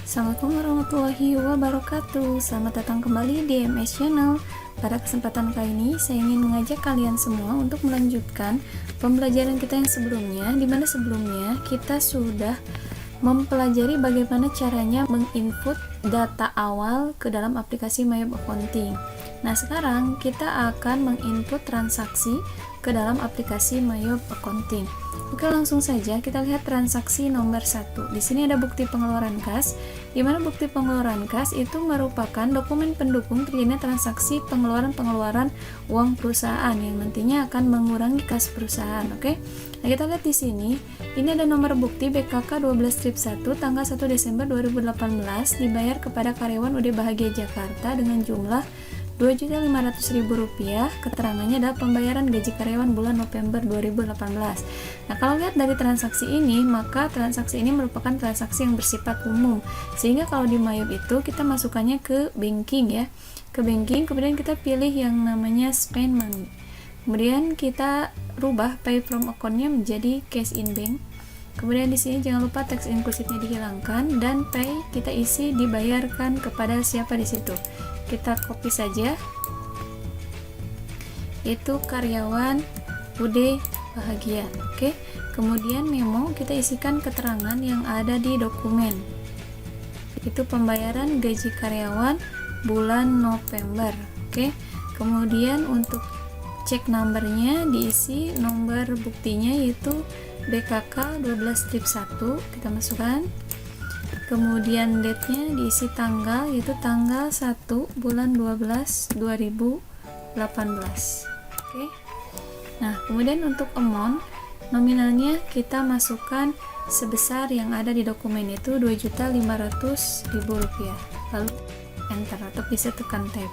Assalamualaikum warahmatullahi wabarakatuh. Selamat datang kembali di MS Channel. Pada kesempatan kali ini saya ingin mengajak kalian semua untuk melanjutkan pembelajaran kita yang sebelumnya, di mana sebelumnya kita sudah mempelajari bagaimana caranya menginput data awal ke dalam aplikasi MyWeb Accounting. Nah, sekarang kita akan menginput transaksi ke dalam aplikasi MyWeb Accounting. Oke, langsung saja kita lihat transaksi nomor 1. Di sini ada bukti pengeluaran kas, di mana bukti pengeluaran kas itu merupakan dokumen pendukung terjadinya transaksi pengeluaran uang perusahaan yang nantinya akan mengurangi kas perusahaan. Oke. Nah, kita lihat di sini, ini ada nomor bukti BKK 12-1 tanggal 1 Desember 2018 dibayar kepada karyawan UD Bahagia Jakarta dengan jumlah Rp2.500.000. Keterangannya adalah pembayaran gaji karyawan bulan November 2018. Nah, kalau lihat dari transaksi ini, maka transaksi ini merupakan transaksi yang bersifat umum. Sehingga kalau di MyWeb itu kita masukkannya ke banking ya. Ke banking, kemudian kita pilih yang namanya spend money. Kemudian kita rubah pay from account-nya menjadi cash in bank. Kemudian di sini jangan lupa teks inklusifnya dihilangkan dan pay kita isi dibayarkan kepada siapa di situ. Kita copy saja, itu karyawan UD Bahagia. Oke. Kemudian memo kita isikan keterangan yang ada di dokumen. Itu pembayaran gaji karyawan bulan November. Oke. Kemudian untuk cek numbernya diisi nomor buktinya yaitu BKK 12-1 kita masukkan. Kemudian date-nya diisi tanggal, yaitu tanggal 1 bulan 12 2018. Oke. Nah, kemudian untuk amount nominalnya kita masukkan sebesar yang ada di dokumen itu Rp2.500.000. Lalu enter atau bisa tekan tab.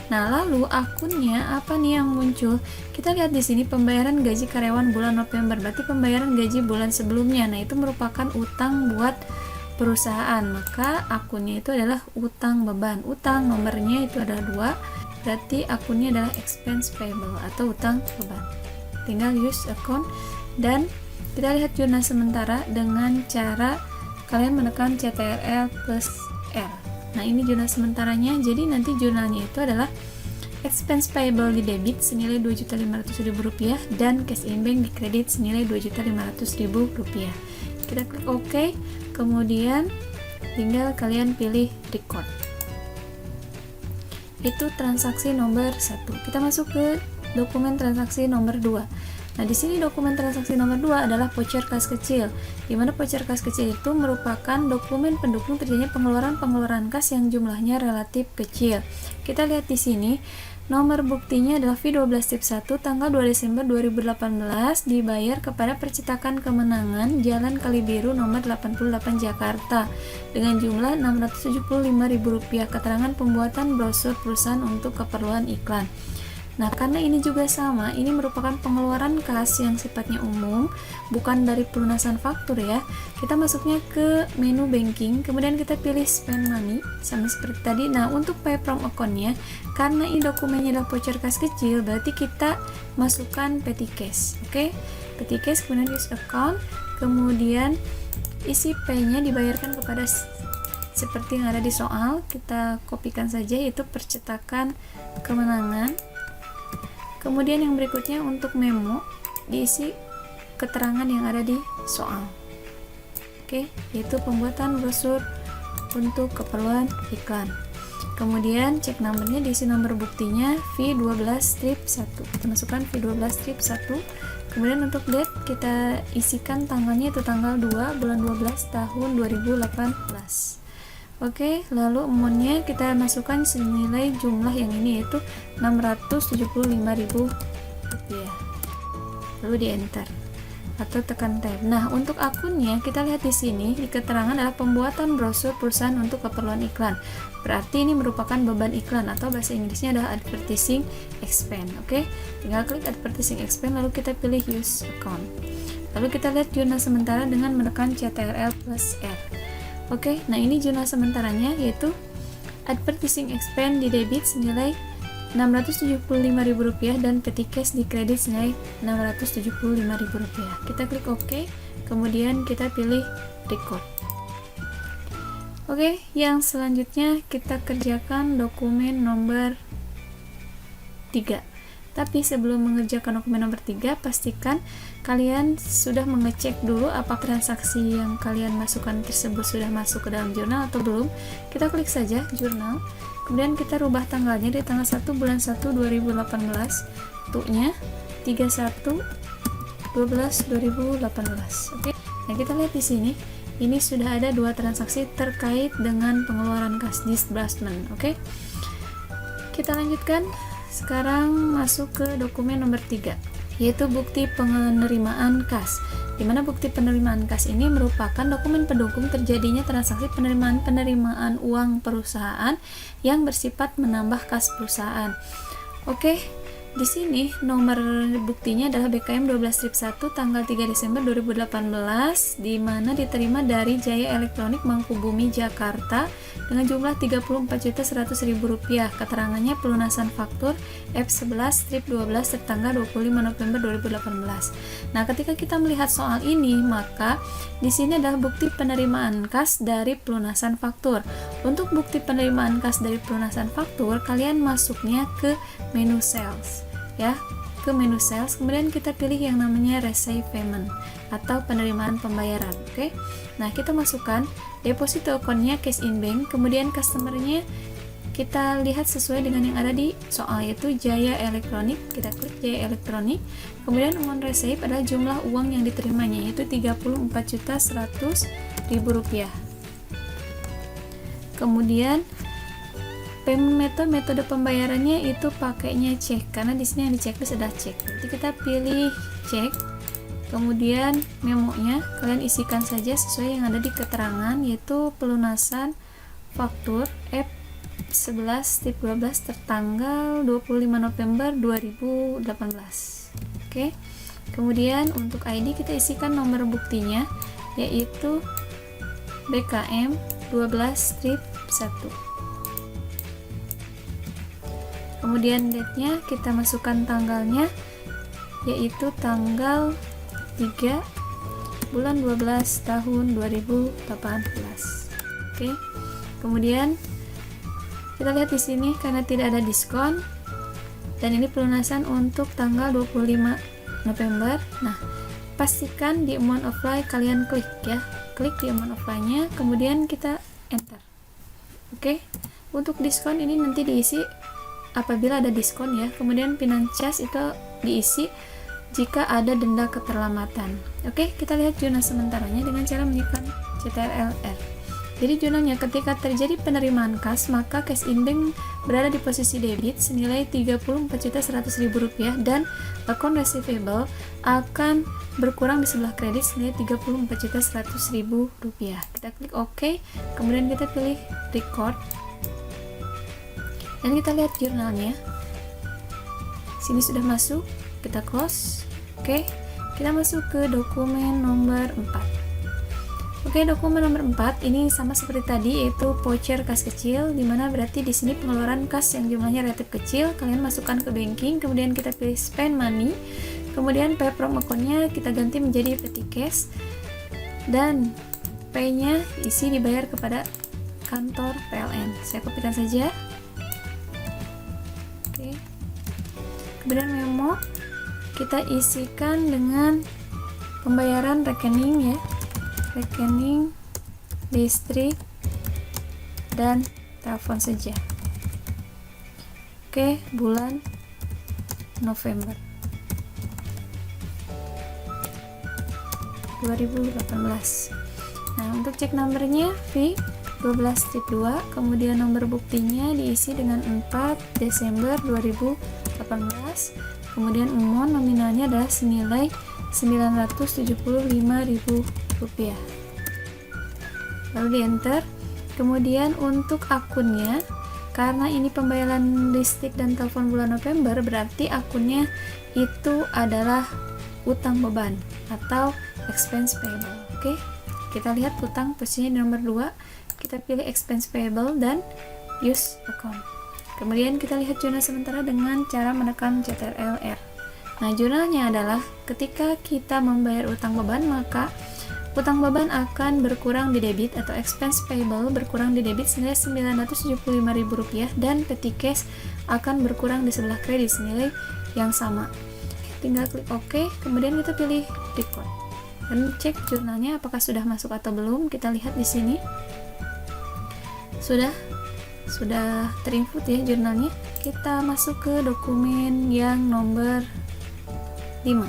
Nah, lalu akunnya apa nih yang muncul? Kita lihat di sini pembayaran gaji karyawan bulan November, berarti pembayaran gaji bulan sebelumnya. Nah, itu merupakan utang buat perusahaan, maka akunnya itu adalah utang beban. Utang nomornya itu ada 2, berarti akunnya adalah expense payable atau utang beban. Tinggal use account dan kita lihat jurnal sementara dengan cara kalian menekan Ctrl+R. Nah, ini jurnal sementaranya. Jadi nanti jurnalnya itu adalah expense payable di debit senilai Rp2.500.000 dan cash in bank di kredit senilai Rp2.500.000. Kita klik OK, kemudian tinggal kalian pilih record. Itu transaksi nomor 1. Kita masuk ke dokumen transaksi nomor 2. Nah, di sini dokumen transaksi nomor 2 adalah voucher kas kecil. Di mana voucher kas kecil itu merupakan dokumen pendukung terjadinya pengeluaran kas yang jumlahnya relatif kecil. Kita lihat di sini, nomor buktinya adalah V12-1 tanggal 2 Desember 2018 dibayar kepada Percetakan Kemenangan Jalan Kalibiru nomor 88 Jakarta dengan jumlah Rp675.000. Keterangan pembuatan brosur perusahaan untuk keperluan iklan. Nah, karena ini juga sama, ini merupakan pengeluaran kas yang sifatnya umum, bukan dari pelunasan faktur ya. Kita masuknya ke menu banking, kemudian kita pilih spend money, sama seperti tadi. Nah, untuk pay from account-nya, karena ini dokumennya adalah voucher kas kecil, berarti kita masukkan petty cash. Oke? Petty cash, kemudian use account, kemudian isi pay-nya dibayarkan kepada seperti yang ada di soal. Kita kopikan saja, yaitu Percetakan Kemenangan. Kemudian yang berikutnya untuk memo diisi keterangan yang ada di soal. Oke, yaitu pembuatan brosur untuk keperluan iklan. Kemudian cek nomornya diisi nomor buktinya V12-1. Kita masukkan V12-1. Kemudian untuk date kita isikan tanggalnya itu tanggal 2 bulan 12 tahun 2018. Oke, lalu amount-nya kita masukkan senilai jumlah yang ini yaitu Rp675.000. Lalu di enter atau tekan tab. Nah, untuk akunnya kita lihat di sini di keterangan adalah pembuatan brosur perusahaan untuk keperluan iklan. Berarti ini merupakan beban iklan atau bahasa Inggrisnya adalah advertising expense. Oke, tinggal klik advertising expense lalu kita pilih use account. Lalu kita lihat jurnal sementara dengan menekan Ctrl+R. Oke, nah ini jurnal sementaranya yaitu advertising expense di debit senilai Rp675.000 dan petty cash di kredit senilai Rp675.000. Kita klik OK, kemudian kita pilih record. Oke, yang selanjutnya kita kerjakan dokumen nomor 3. Tapi sebelum mengerjakan dokumen nomor 3, pastikan kalian sudah mengecek dulu apakah transaksi yang kalian masukkan tersebut sudah masuk ke dalam jurnal atau belum. Kita klik saja jurnal, kemudian kita rubah tanggalnya di tanggal 1 bulan 1 2018, tuknya 31/12/2018. Oke. Nah, kita lihat di sini, ini sudah ada 2 transaksi terkait dengan pengeluaran cash disbursement. Oke. Kita lanjutkan. Sekarang masuk ke dokumen nomor 3, yaitu bukti penerimaan kas. Di mana bukti penerimaan kas ini merupakan dokumen pendukung terjadinya transaksi penerimaan uang perusahaan yang bersifat menambah kas perusahaan. Oke, di sini nomor buktinya adalah BKM 12-1 tanggal 3 Desember 2018, di mana diterima dari Jaya Elektronik Mangkubumi Jakarta dengan jumlah Rp34.100.000. Keterangannya pelunasan faktur F11-12 tertanggal 25 November 2018. Nah, ketika kita melihat soal ini, maka di sini adalah bukti penerimaan kas dari pelunasan faktur. Untuk bukti penerimaan kas dari pelunasan faktur, kalian masuknya ke menu sales, ya, ke menu sales, kemudian kita pilih yang namanya receive payment atau penerimaan pembayaran. Oke. Nah, kita masukkan deposito account-nya cash in bank, kemudian customer-nya kita lihat sesuai dengan yang ada di soal, yaitu Jaya Elektronik. Kita klik Jaya Elektronik, kemudian amount receive adalah jumlah uang yang diterimanya, yaitu Rp34.100.000. Kemudian metode pembayarannya itu pakainya cek, karena di sini yang di checklist adalah cek. Nanti kita pilih cek, kemudian memonya kalian isikan saja sesuai yang ada di keterangan, yaitu pelunasan faktur F11-12 tertanggal 25 November 2018. Oke. Kemudian untuk ID kita isikan nomor buktinya, yaitu BKM 12-1. Kemudian date-nya kita masukkan tanggalnya, yaitu tanggal 3 bulan 12 tahun 2018. Oke. Kemudian kita lihat di sini karena tidak ada diskon dan ini pelunasan untuk tanggal 25 November. Nah, pastikan di amount apply kalian klik, ya. Klik di amount apply-nya, kemudian kita enter. Oke. Untuk diskon ini nanti diisi apabila ada diskon, ya. Kemudian finance charge itu diisi jika ada denda keterlambatan. Oke, kita lihat jurnal sementaranya dengan cara menyimpan CTRL-R. Jadi jurnalnya ketika terjadi penerimaan kas, maka cash in bank berada di posisi debit senilai Rp34.100.000 dan account receivable akan berkurang di sebelah kredit senilai Rp34.100.000. Kita klik OK, kemudian kita pilih record. Dan kita lihat jurnalnya. Sini sudah masuk, kita close. Oke, kita masuk ke dokumen nomor 4. Oke, dokumen nomor 4 ini sama seperti tadi, yaitu voucher kas kecil, dimana berarti di sini pengeluaran kas yang jumlahnya relatif kecil. Kalian masukkan ke banking, kemudian kita pilih spend money, kemudian pay from account-nya kita ganti menjadi petty cash, dan pay-nya isi dibayar kepada kantor PLN. Saya kopikan saja. Oke. Kemudian memo kita isikan dengan pembayaran rekening, ya, rekening listrik dan telepon saja. Oke, bulan November 2018. Nah, untuk cek nomornya V12-2, kemudian nomor buktinya diisi dengan 4 Desember 2018. Kemudian amount nominalnya adalah senilai Rp975.000. Lalu di enter. Kemudian untuk akunnya, karena ini pembayaran listrik dan telepon bulan November, berarti akunnya itu adalah utang beban atau expense payable. Oke, kita lihat utang posisinya di nomor 2, kita pilih expense payable dan use account. Kemudian kita lihat jurnal sementara dengan cara menekan CTRL-R. Nah, jurnalnya adalah ketika kita membayar utang beban, maka Utang beban akan berkurang di debit atau expense payable berkurang di debit senilai Rp975.000 dan petty cash akan berkurang di sebelah kredit senilai yang sama. Tinggal klik OK, kemudian kita pilih record dan cek jurnalnya apakah sudah masuk atau belum. Kita lihat di sini sudah terinput ya jurnalnya. Kita masuk ke dokumen yang nomor 5.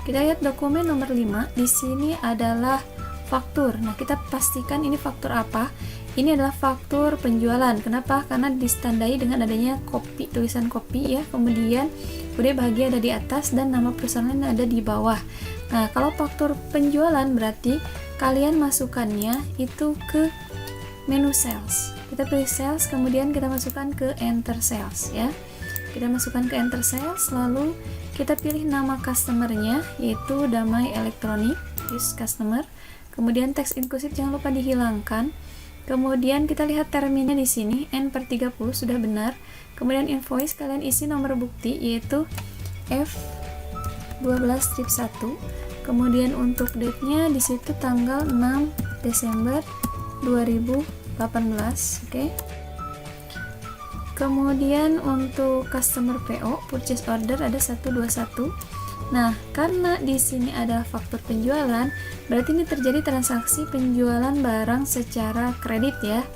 Kita lihat dokumen nomor 5. Di sini adalah faktur. Nah, kita pastikan ini faktur apa. Ini adalah faktur penjualan. Kenapa? Karena ditandai dengan adanya kopi, tulisan kopi ya. Kemudian kode bahagia ada di atas dan nama perusahaan ada di bawah. Nah, kalau faktur penjualan berarti kalian masukannya itu ke menu sales. Kita pilih sales, kemudian kita masukkan ke enter sales ya. Kita masukkan ke enter sales, lalu kita pilih nama customernya yaitu Damai Elektronik, use customer. Kemudian teks inklusif jangan lupa dihilangkan. Kemudian kita lihat terminnya di sini N/30 sudah benar. Kemudian invoice kalian isi nomor bukti yaitu F12-1. Kemudian untuk date-nya di situ tanggal 6 Desember 2018, oke. Kemudian untuk customer PO, purchase order ada 121. Nah, karena di sini ada faktur penjualan, berarti ini terjadi transaksi penjualan barang secara kredit ya.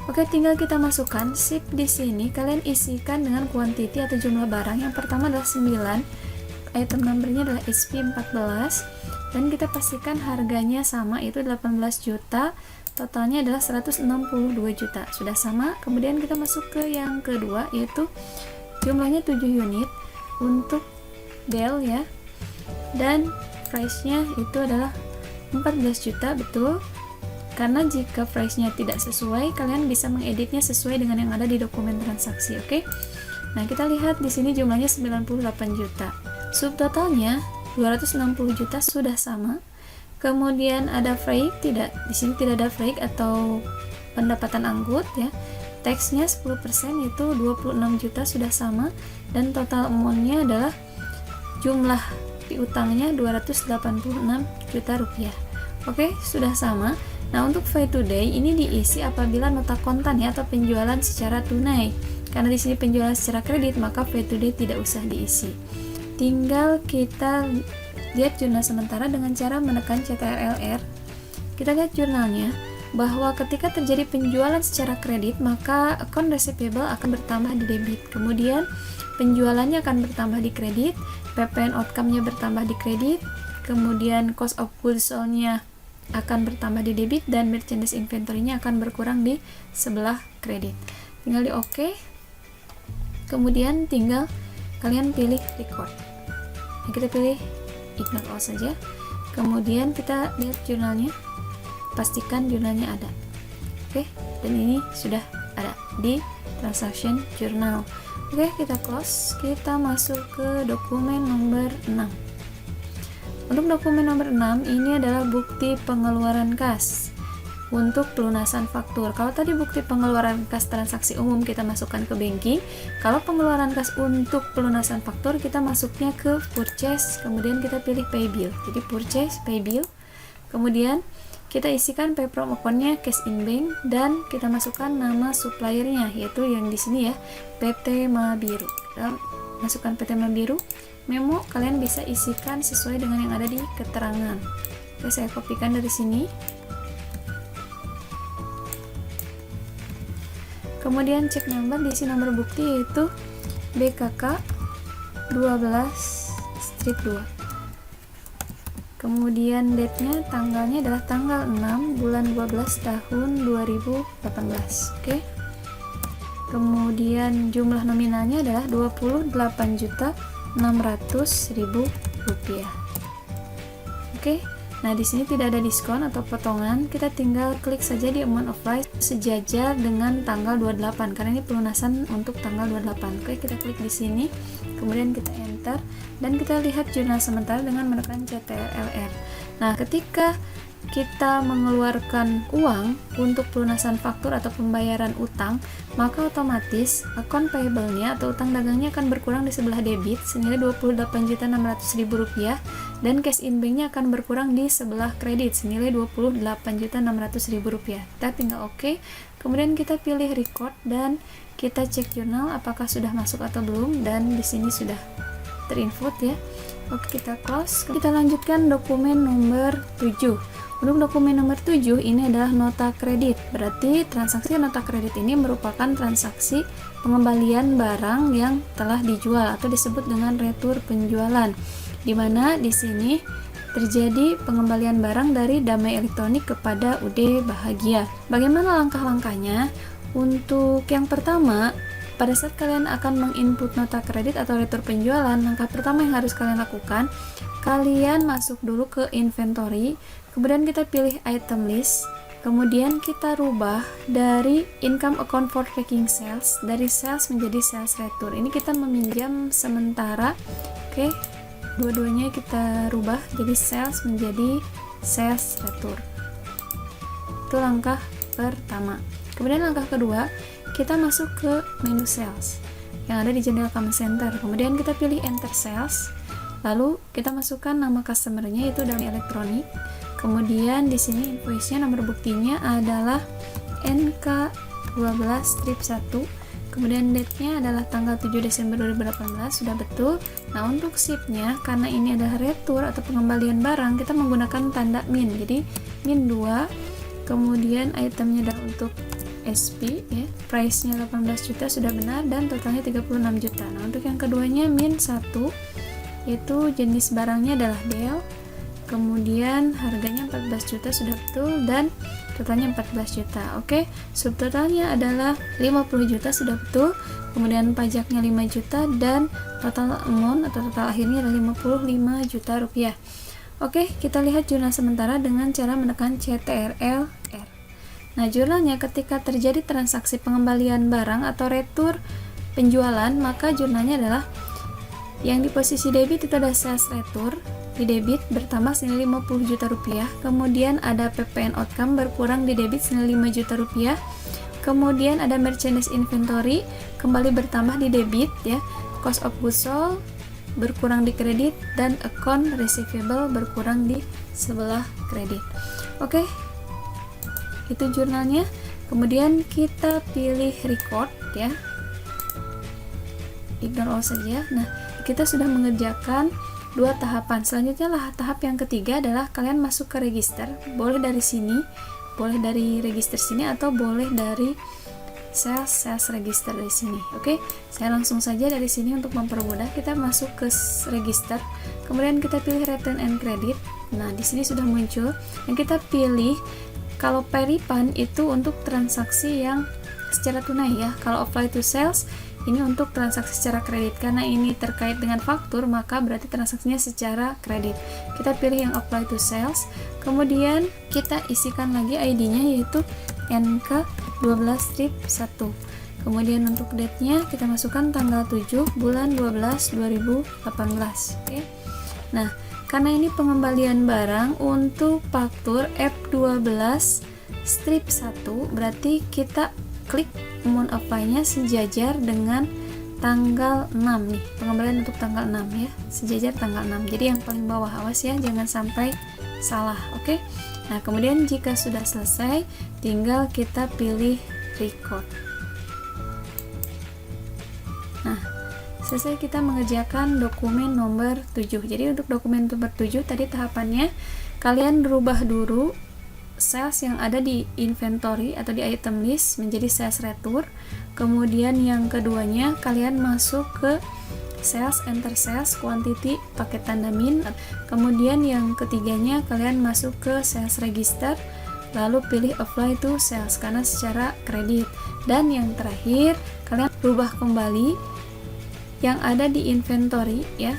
Oke, tinggal kita masukkan SIP di sini. Kalian isikan dengan quantity atau jumlah barang. Yang pertama adalah 9. Item numbernya adalah SP14 dan kita pastikan harganya sama, itu 18 juta. Totalnya adalah 162 juta. Sudah sama. Kemudian kita masuk ke yang kedua yaitu jumlahnya 7 unit untuk Dell ya, dan price-nya itu adalah 14 juta, betul. Karena jika price-nya tidak sesuai, kalian bisa mengeditnya sesuai dengan yang ada di dokumen transaksi, oke? Nah, kita lihat di sini jumlahnya 98 juta. Subtotalnya 260 juta sudah sama. Kemudian ada freight, tidak. Di sini tidak ada freight atau pendapatan angkut ya. Tax-nya 10% itu 26 juta sudah sama, dan total amount-nya adalah jumlah piutangnya 286 juta rupiah. Oke, sudah sama. Nah, untuk pay today ini diisi apabila nota kontan ya atau penjualan secara tunai. Karena di sini penjualan secara kredit, maka pay today tidak usah diisi. Tinggal kita lihat jurnal sementara dengan cara menekan CTRL-R. Kita lihat jurnalnya bahwa ketika terjadi penjualan secara kredit, maka account receivable akan bertambah di debit. Kemudian penjualannya akan bertambah di kredit, PPN outcome-nya bertambah di kredit, kemudian cost of goods sold-nya akan bertambah di debit, dan merchandise inventory-nya akan berkurang di sebelah kredit. Tinggal di OK. Kemudian tinggal kalian pilih record. Nah, kita pilih ignore all saja. Kemudian kita lihat jurnalnya. Pastikan jurnalnya ada. Oke, dan ini sudah ada di transaction journal. Oke, kita close. Kita masuk ke dokumen nomor 6. Untuk dokumen nomor 6 ini adalah bukti pengeluaran kas untuk pelunasan faktur. Kalau tadi bukti pengeluaran kas transaksi umum kita masukkan ke banking, kalau pengeluaran kas untuk pelunasan faktur kita masuknya ke purchase, kemudian kita pilih pay bill. Jadi purchase, pay bill. Kemudian kita isikan pay from account-nya cash in bank, dan kita masukkan nama suppliernya yaitu yang di sini ya, PT Mabiru. Kita masukkan PT Mabiru. Memo kalian bisa isikan sesuai dengan yang ada di keterangan. Oke, saya kopikan dari sini. Kemudian cek number, diisi nomor bukti yaitu BKK 12/2. Kemudian date-nya, tanggalnya adalah tanggal 6 bulan 12 tahun 2018. Oke. Kemudian jumlah nominalnya adalah 28.600.000 rupiah. Oke. Nah, di sini tidak ada diskon atau potongan. Kita tinggal klik saja di amount of price sejajar dengan tanggal 28 karena ini pelunasan untuk tanggal 28. Oke, kita klik di sini. Kemudian kita enter dan kita lihat jurnal sementara dengan menekan CTRL-R. Nah, ketika kita mengeluarkan uang untuk pelunasan faktur atau pembayaran utang, maka otomatis account payable-nya atau utang dagangnya akan berkurang di sebelah debit senilai Rp28.600.000 dan cash in bank-nya akan berkurang di sebelah kredit senilai Rp28.600.000. Kita tinggal oke. Kemudian kita pilih record dan kita cek jurnal apakah sudah masuk atau belum, dan di sini sudah terinput ya. Oke, kita close. Kita lanjutkan dokumen nomor 7. Untuk dokumen nomor 7 ini adalah nota kredit. Berarti transaksi nota kredit ini merupakan transaksi pengembalian barang yang telah dijual atau disebut dengan retur penjualan. Di mana di sini terjadi pengembalian barang dari Damai Elektronik kepada UD Bahagia. Bagaimana langkah-langkahnya? Untuk yang pertama, pada saat kalian akan menginput nota kredit atau retur penjualan, langkah pertama yang harus kalian lakukan, kalian masuk dulu ke inventory, kemudian kita pilih item list, kemudian kita rubah dari income account for tracking sales, dari sales menjadi sales retur. Ini kita meminjam sementara, oke, dua-duanya kita rubah jadi sales menjadi sales retur. Itu langkah pertama. Kemudian langkah kedua, kita masuk ke menu sales yang ada di jendela command center. Kemudian kita pilih enter sales, lalu kita masukkan nama customer-nya yaitu Damai Elektronik. Kemudian di sini invoice-nya, nomor buktinya adalah NK12-1. Kemudian date-nya adalah tanggal 7 Desember 2018, sudah betul. Nah, untuk ship-nya, karena ini adalah retur atau pengembalian barang, kita menggunakan tanda min. Jadi min 2, kemudian itemnya adalah untuk SP ya, price-nya 18 juta sudah benar dan totalnya 36 juta. Nah, untuk yang keduanya min 1, yaitu jenis barangnya adalah Dell, kemudian harganya 14 juta sudah betul dan totalnya 14 juta. Oke, subtotalnya adalah 50 juta sudah betul, kemudian pajaknya 5 juta dan total amount atau total akhirnya adalah 55 juta rupiah. Oke, kita lihat jurnal sementara dengan cara menekan CTRL R. Nah, jurnalnya ketika terjadi transaksi pengembalian barang atau retur penjualan, maka jurnalnya adalah yang di posisi debit itu ada sales retur, di debit bertambah senilai 50 juta rupiah, kemudian ada PPN outcome berkurang di debit senilai 5 juta rupiah, kemudian ada merchandise inventory kembali bertambah di debit ya, cost of goods sold berkurang di kredit, dan account receivable berkurang di sebelah kredit. Oke, itu jurnalnya. Kemudian kita pilih record ya, ignore all saja. Nah, kita sudah mengerjakan dua tahapan. Selanjutnya lah tahap yang ketiga adalah kalian masuk ke register, boleh dari sini, boleh dari register sini, atau boleh dari sales register dari sini. Oke, saya langsung saja dari sini untuk mempermudah. Kita masuk ke register, kemudian kita pilih return and credit. Nah, di sini sudah muncul yang kita pilih. Kalau Peripan itu untuk transaksi yang secara tunai ya. Kalau apply to sales ini untuk transaksi secara kredit. Karena ini terkait dengan faktur, maka berarti transaksinya secara kredit. Kita pilih yang apply to sales. Kemudian kita isikan lagi ID-nya yaitu NK12-1. Kemudian untuk date-nya kita masukkan tanggal 7 bulan 12 2018. Oke. Nah, karena ini pengembalian barang untuk faktur F12-1, berarti kita klik amount apply-nya sejajar dengan tanggal 6 nih. Pengembalian untuk tanggal 6 ya, sejajar tanggal 6. Jadi yang paling bawah, awas ya, jangan sampai salah. Oke. Nah, kemudian jika sudah selesai, tinggal kita pilih record. Nah, selesai kita mengerjakan dokumen nomor 7. Jadi untuk dokumen nomor 7 tadi tahapannya kalian rubah dulu sales yang ada di inventory atau di item list menjadi sales retur. Kemudian yang keduanya kalian masuk ke sales, enter sales quantity pakai tanda min. Kemudian yang ketiganya kalian masuk ke sales register, lalu pilih apply to sales karena secara kredit. Dan yang terakhir kalian rubah kembali yang ada di inventory ya,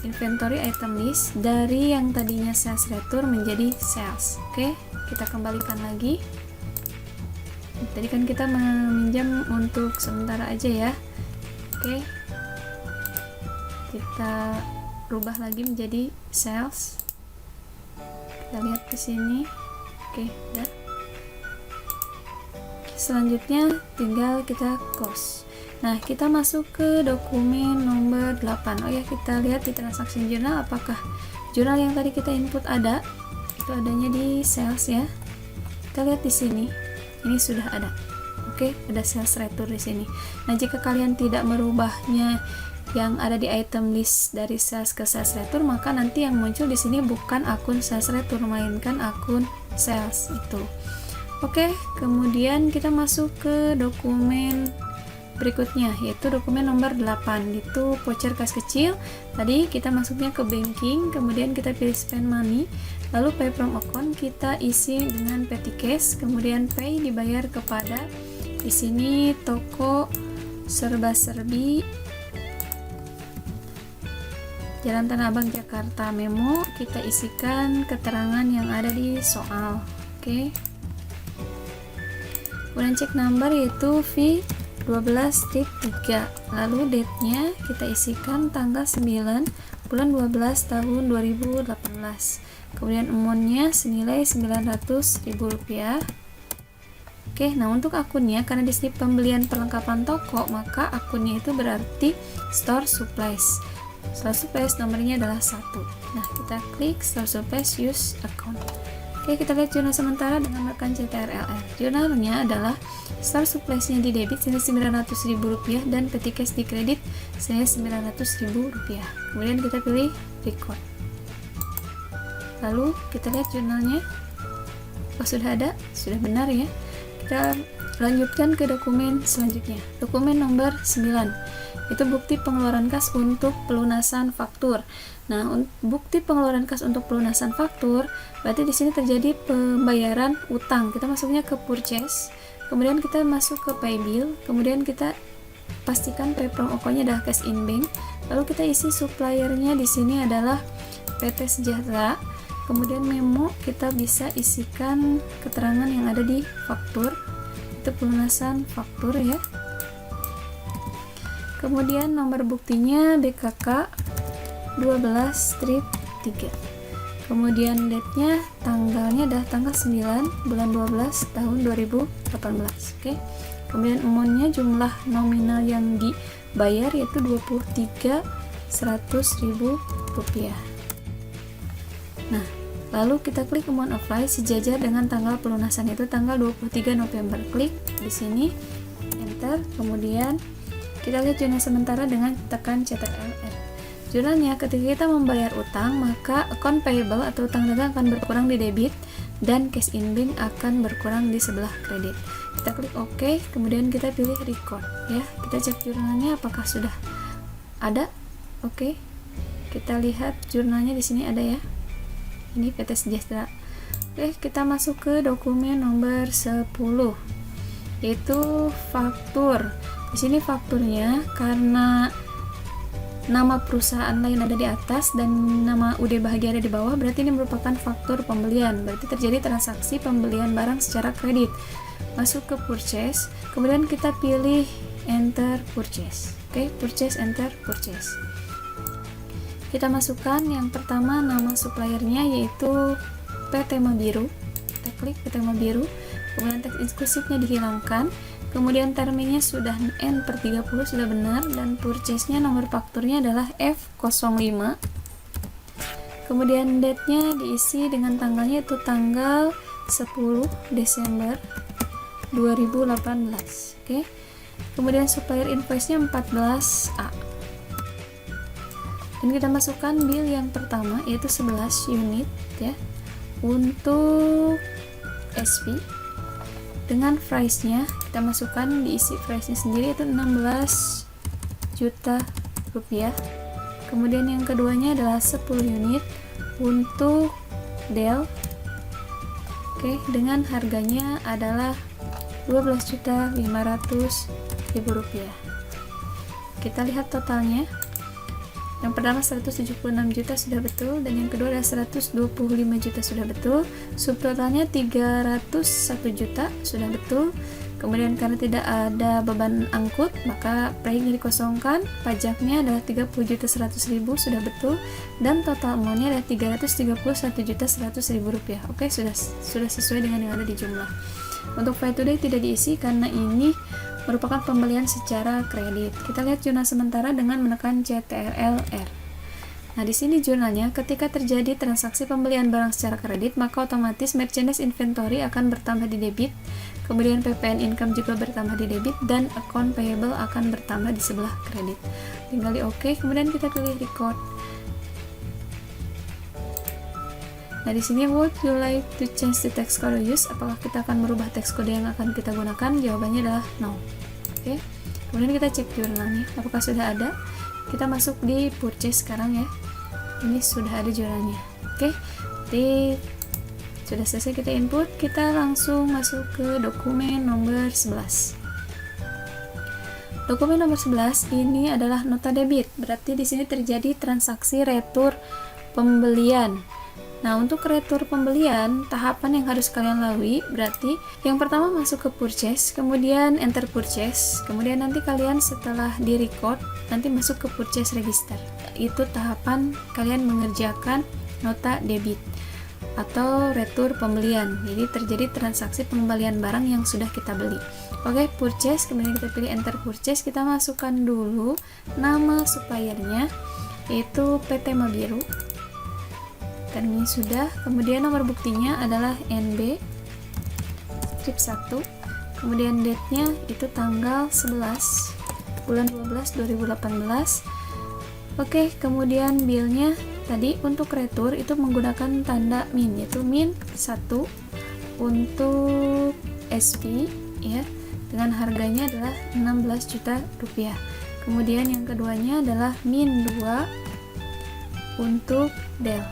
inventory item list dari yang tadinya sales retur menjadi sales. Oke, kita kembalikan lagi. Tadi kan kita meminjam untuk sementara aja ya. Oke, kita rubah lagi menjadi sales. kita lihat di sini. Oke, udah. Selanjutnya tinggal kita close. Nah, kita masuk ke dokumen nomor 8. Oh ya, kita lihat di transaksi jurnal apakah jurnal yang tadi kita input ada. Itu adanya di sales ya. Kita lihat di sini. Ini sudah ada. Oke, ada sales retur di sini. Nah, jika kalian tidak merubahnya yang ada di item list dari sales ke sales retur, maka nanti yang muncul di sini bukan akun sales retur, melainkan akun sales itu. Oke, kemudian kita masuk ke dokumen berikutnya, yaitu dokumen nomor 8, itu voucher kas kecil. Tadi kita masuknya ke banking, kemudian kita pilih spend money, lalu pay from account kita isi dengan petty cash, kemudian pay dibayar kepada di sini toko serba-serbi Jalan Tanah Abang Jakarta Memo. Kita isikan keterangan yang ada di soal. Oke. Kemudian cek number yaitu V12-3. Lalu date-nya kita isikan tanggal 9 bulan 12 tahun 2018. Kemudian amount-nya senilai Rp900.000. Oke, nah untuk akunnya, karena di sini pembelian perlengkapan toko, maka akunnya itu berarti store supplies. Store supplies nomornya adalah 1. Nah, kita klik store supplies use account. Oke, kita lihat jurnal sementara dengan rekan CTRLR. Jurnalnya adalah store supplies-nya di debit senilai Rp900.000 dan petty cash di kredit senilai Rp900.000. Kemudian kita pilih record. Lalu kita lihat jurnalnya. Oh, sudah ada? Sudah benar ya. Kita lanjutkan ke dokumen selanjutnya. Dokumen nomor 9. Itu bukti pengeluaran kas untuk pelunasan faktur. Nah, bukti pengeluaran kas untuk pelunasan faktur berarti di sini terjadi pembayaran utang. Kita masuknya ke purchase, kemudian kita masuk ke pay bill, kemudian kita pastikan pay from account-nya adalah cash in bank. Lalu kita isi suppliernya di sini adalah PT Sejahtera. Kemudian memo kita bisa isikan keterangan yang ada di faktur, itu pelunasan faktur ya. Kemudian nomor buktinya BKK 12-3. Kemudian date-nya, tanggalnya adalah tanggal 9 bulan 12 tahun 2018. Oke. Kemudian amount-nya, jumlah nominal yang dibayar yaitu Rp23.100.000. Nah, lalu kita klik amount apply sejajar dengan tanggal pelunasan itu tanggal 23 November. Klik di sini, enter, kemudian kita lihat jurnal sementara dengan tekan CTRL-R. Jurnalnya, ketika kita membayar utang, maka account payable atau utang dagang akan berkurang di debit dan cash in bank akan berkurang di sebelah kredit. Kita klik OK, kemudian kita pilih record ya. Kita cek jurnalnya apakah sudah ada. Oke. Kita lihat jurnalnya di sini ada ya. Ini PT Sejahtera. Oke, kita masuk ke dokumen nomor 10, yaitu faktur. Di sini fakturnya karena nama perusahaan lain ada di atas dan nama UD Bahagia ada di bawah, berarti ini merupakan faktur pembelian. Berarti terjadi transaksi pembelian barang secara kredit. Masuk ke purchase, kemudian kita pilih enter purchase. Oke, purchase, enter purchase. Kita masukkan yang pertama nama suppliernya yaitu PT Mabiru. Kita klik PT Mabiru, kemudian teks eksklusifnya dihilangkan, kemudian terminnya sudah N/30 sudah benar, dan purchase-nya nomor fakturnya adalah F05. Kemudian date-nya diisi dengan tanggalnya itu tanggal 10 Desember 2018. Oke. Kemudian supplier invoice-nya 14A. Dan kita masukkan bill yang pertama yaitu 11 unit ya untuk SP. Dengan price-nya kita masukkan, diisi price-nya sendiri itu 16 juta rupiah. Kemudian yang keduanya adalah 10 unit untuk Dell. Oke, dengan harganya adalah 12.500.000 rupiah. Kita lihat totalnya. Yang pertama 176 juta sudah betul, dan yang kedua adalah 125 juta sudah betul. Subtotalnya 301 juta sudah betul. Kemudian karena tidak ada beban angkut, maka proyeknya dikosongkan. Pajaknya adalah 30.100.000, sudah betul, dan total amountnya adalah 331.100.000 rupiah. Oke, sudah sesuai dengan yang ada di jumlah. Untuk file today tidak diisi karena ini merupakan pembelian secara kredit. Kita lihat jurnal sementara dengan menekan CTRL-R. Nah, di sini jurnalnya, ketika terjadi transaksi pembelian barang secara kredit, maka otomatis merchandise inventory akan bertambah di debit, kemudian PPN income juga bertambah di debit, dan account payable akan bertambah di sebelah kredit. Tinggal di OK, kemudian kita pilih record. Nah, di sini would you like to change the text code use? Apakah kita akan merubah teks kode yang akan kita gunakan? Jawabannya adalah no. Oke. Kemudian kita cek jurnalnya, apakah sudah ada? Kita masuk di purchase sekarang ya. Ini sudah ada jurnalnya. Oke. Sudah selesai kita input, kita langsung masuk ke dokumen nomor 11. Dokumen nomor 11 ini adalah nota debit. Berarti di sini terjadi transaksi retur pembelian. Nah, untuk retur pembelian, tahapan yang harus kalian lalui berarti yang pertama masuk ke purchase, kemudian enter purchase, kemudian nanti kalian setelah di record, nanti masuk ke purchase register. Itu tahapan kalian mengerjakan nota debit atau retur pembelian. Jadi terjadi transaksi pengembalian barang yang sudah kita beli. Oke, purchase, kemudian kita pilih enter purchase, kita masukkan dulu nama suppliernya, yaitu PT Mabiru. Dan ini sudah, kemudian nomor buktinya adalah NB strip 1, kemudian date-nya itu tanggal 11 bulan 12 2018. Oke, kemudian bill-nya tadi untuk retur itu menggunakan tanda min, yaitu min 1 untuk SP ya, dengan harganya adalah 16 juta rupiah. Kemudian yang keduanya adalah min 2 untuk Dell.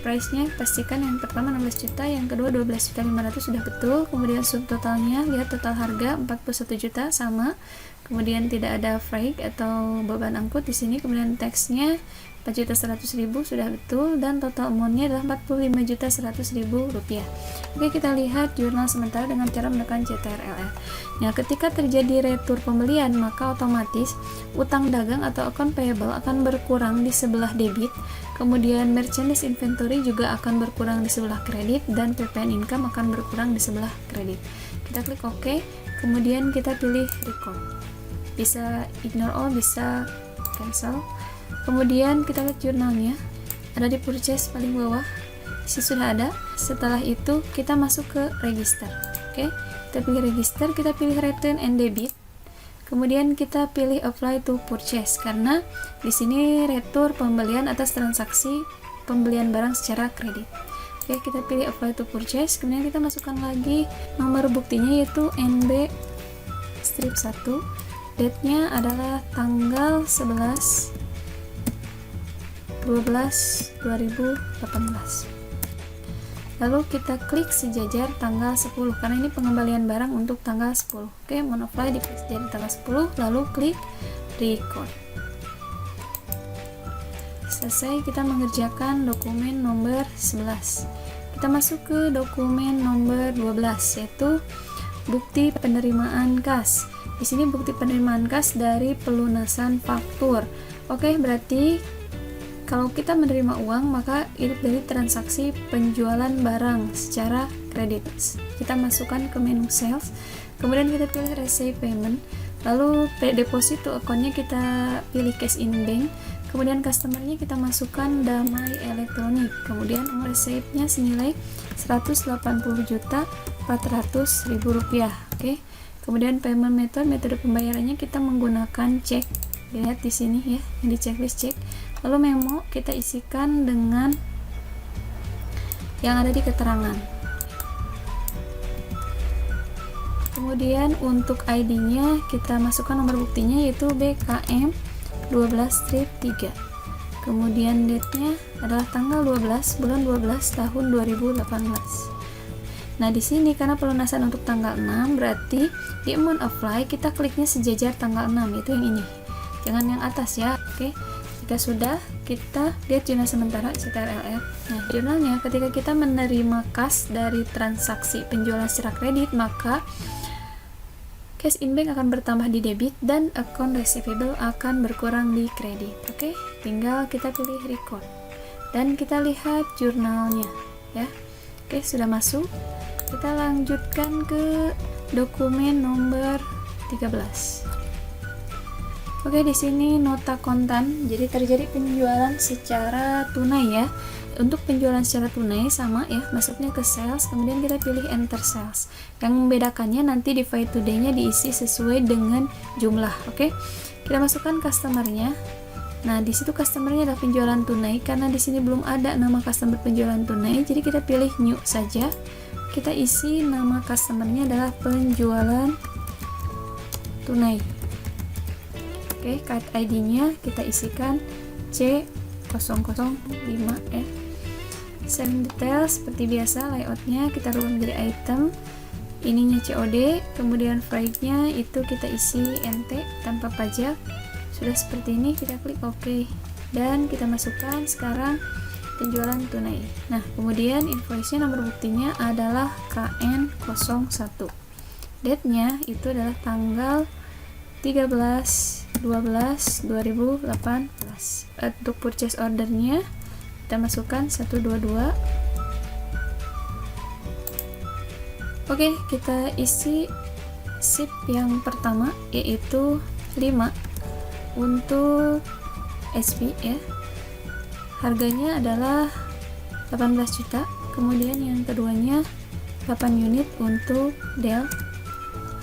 Price-nya pastikan yang pertama 16 juta, yang kedua 12.500 sudah betul. Kemudian subtotalnya, lihat total harga 41 juta sama. Kemudian tidak ada freight atau beban angkut di sini. Kemudian teksnya 4.100.000 sudah betul, dan total amount-nya adalah 45.100.000 rupiah. Oke, kita lihat jurnal sementara dengan cara menekan CTRL-R. Nah, ketika terjadi retur pembelian, maka otomatis utang dagang atau account payable akan berkurang di sebelah debit, kemudian merchandise inventory juga akan berkurang di sebelah kredit, dan PPN income akan berkurang di sebelah kredit. Kita klik OK, kemudian kita pilih record. Bisa ignore all, bisa cancel. Kemudian kita lihat jurnalnya, ada di purchase paling bawah, isi sudah ada. Setelah itu kita masuk ke register. Oke, kita pilih register, kita pilih return and debit. Kemudian kita pilih apply to purchase karena di sini retur pembelian atas transaksi pembelian barang secara kredit. Oke, kita pilih apply to purchase, kemudian kita masukkan lagi nomor buktinya yaitu NB strip 1. Date-nya adalah tanggal 11 12 2018. Lalu kita klik sejajar tanggal 10 karena ini pengembalian barang untuk tanggal 10. Oke, monofly di klik sejajar tanggal 10, lalu klik record. Selesai kita mengerjakan dokumen nomor 11. Kita masuk ke dokumen nomor 12 yaitu bukti penerimaan kas. Di sini bukti penerimaan kas dari pelunasan faktur. Oke, berarti kalau kita menerima uang, maka itu dari transaksi penjualan barang secara kredit. Kita masukkan ke menu sales, kemudian kita pilih receive payment, lalu deposit to account-nya kita pilih cash in bank, kemudian customer-nya kita masukkan Damai Elektronik, kemudian receipt-nya senilai 180.400.000 rupiah. Oke. Kemudian payment metode pembayarannya kita menggunakan cek. Lihat di sini ya, yang di checklist cek. Lalu memo kita isikan dengan yang ada di keterangan. Kemudian untuk ID-nya kita masukkan nomor buktinya yaitu BKM 12-3. Kemudian date-nya adalah tanggal 12 bulan 12 tahun 2018. Nah, di sini karena pelunasan untuk tanggal 6, berarti di amount apply kita kliknya sejajar tanggal 6, yaitu yang ini. Jangan yang atas ya. Oke. Jika sudah, kita lihat jurnal sementara CTRLR. Nah, jurnalnya ketika kita menerima kas dari transaksi penjualan secara kredit, maka cash in bank akan bertambah di debit dan account receivable akan berkurang di kredit. Oke, tinggal kita pilih record dan kita lihat jurnalnya ya. Oke, sudah masuk. Kita lanjutkan ke dokumen nomor 13. Oke, di sini nota kontan. Jadi terjadi penjualan secara tunai ya. Untuk penjualan secara tunai sama ya, masuknya ke sales, kemudian kita pilih enter sales. Yang membedakannya nanti di file today-nya diisi sesuai dengan jumlah. Oke. Kita masukkan customer-nya. Nah, di situ customer-nya adalah penjualan tunai karena di sini belum ada nama customer penjualan tunai. Jadi kita pilih new saja. Kita isi nama customer-nya adalah penjualan tunai. Oke, card ID-nya kita isikan C005 ya. Selling detail seperti biasa, layoutnya kita rubah menjadi item. Ininya COD, kemudian freight-nya itu kita isi NT tanpa pajak. Sudah seperti ini, kita klik OK dan kita masukkan sekarang penjualan tunai. Nah, kemudian invoice-nya nomor buktinya adalah KN01. Date-nya itu adalah tanggal 13/12/2018. Untuk purchase ordernya kita masukkan 122. Oke, kita isi ship yang pertama yaitu 5 untuk SP ya. Harganya adalah 18 juta. Kemudian yang keduanya 8 unit untuk Dell.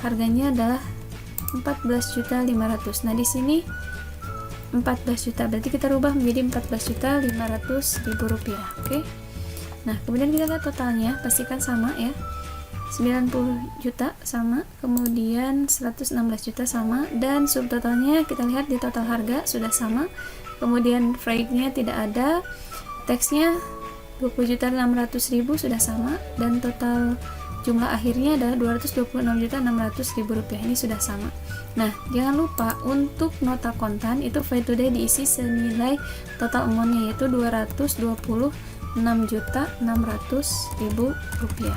Harganya adalah 14.500. Nah, di sini 14 juta, berarti kita rubah menjadi 14.500.000 rupiah. Oke. Nah, kemudian kita lihat totalnya, pastikan sama ya. 90 juta sama, kemudian 116 juta sama, dan subtotalnya kita lihat di total harga sudah sama. Kemudian freight-nya tidak ada, teksnya 20.600.000 sudah sama, dan total jumlah akhirnya adalah 226.600.000 rupiah. Ini sudah sama. Nah, jangan lupa untuk nota kontan itu file today diisi senilai total amount-nya yaitu 226.600.000 rupiah.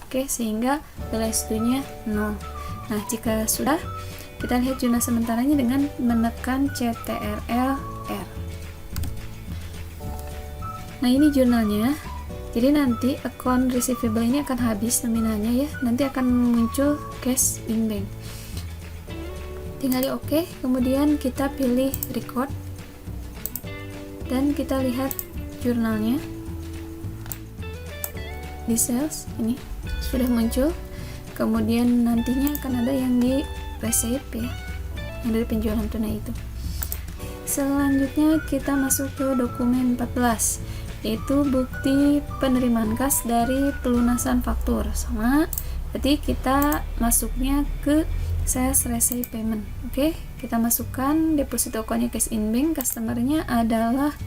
Oke, sehingga nilai setunya 0. Nah, jika sudah, kita lihat jurnal sementaranya dengan menekan CTRL-R. Nah, ini jurnalnya. Jadi nanti account receivable ini akan habis nominalnya ya. Nanti akan muncul cash in bank. Tinggal di OK, kemudian kita pilih record dan kita lihat jurnalnya. Di sales ini sudah muncul. Kemudian nantinya akan ada yang di receipt ya, yang dari penjualan tunai itu. Selanjutnya kita masuk ke dokumen 14, yaitu bukti penerimaan kas dari pelunasan faktur. Sama, berarti kita masuknya ke sales receipt payment. Oke, kita masukkan deposito account-nya cash in bank, customer-nya adalah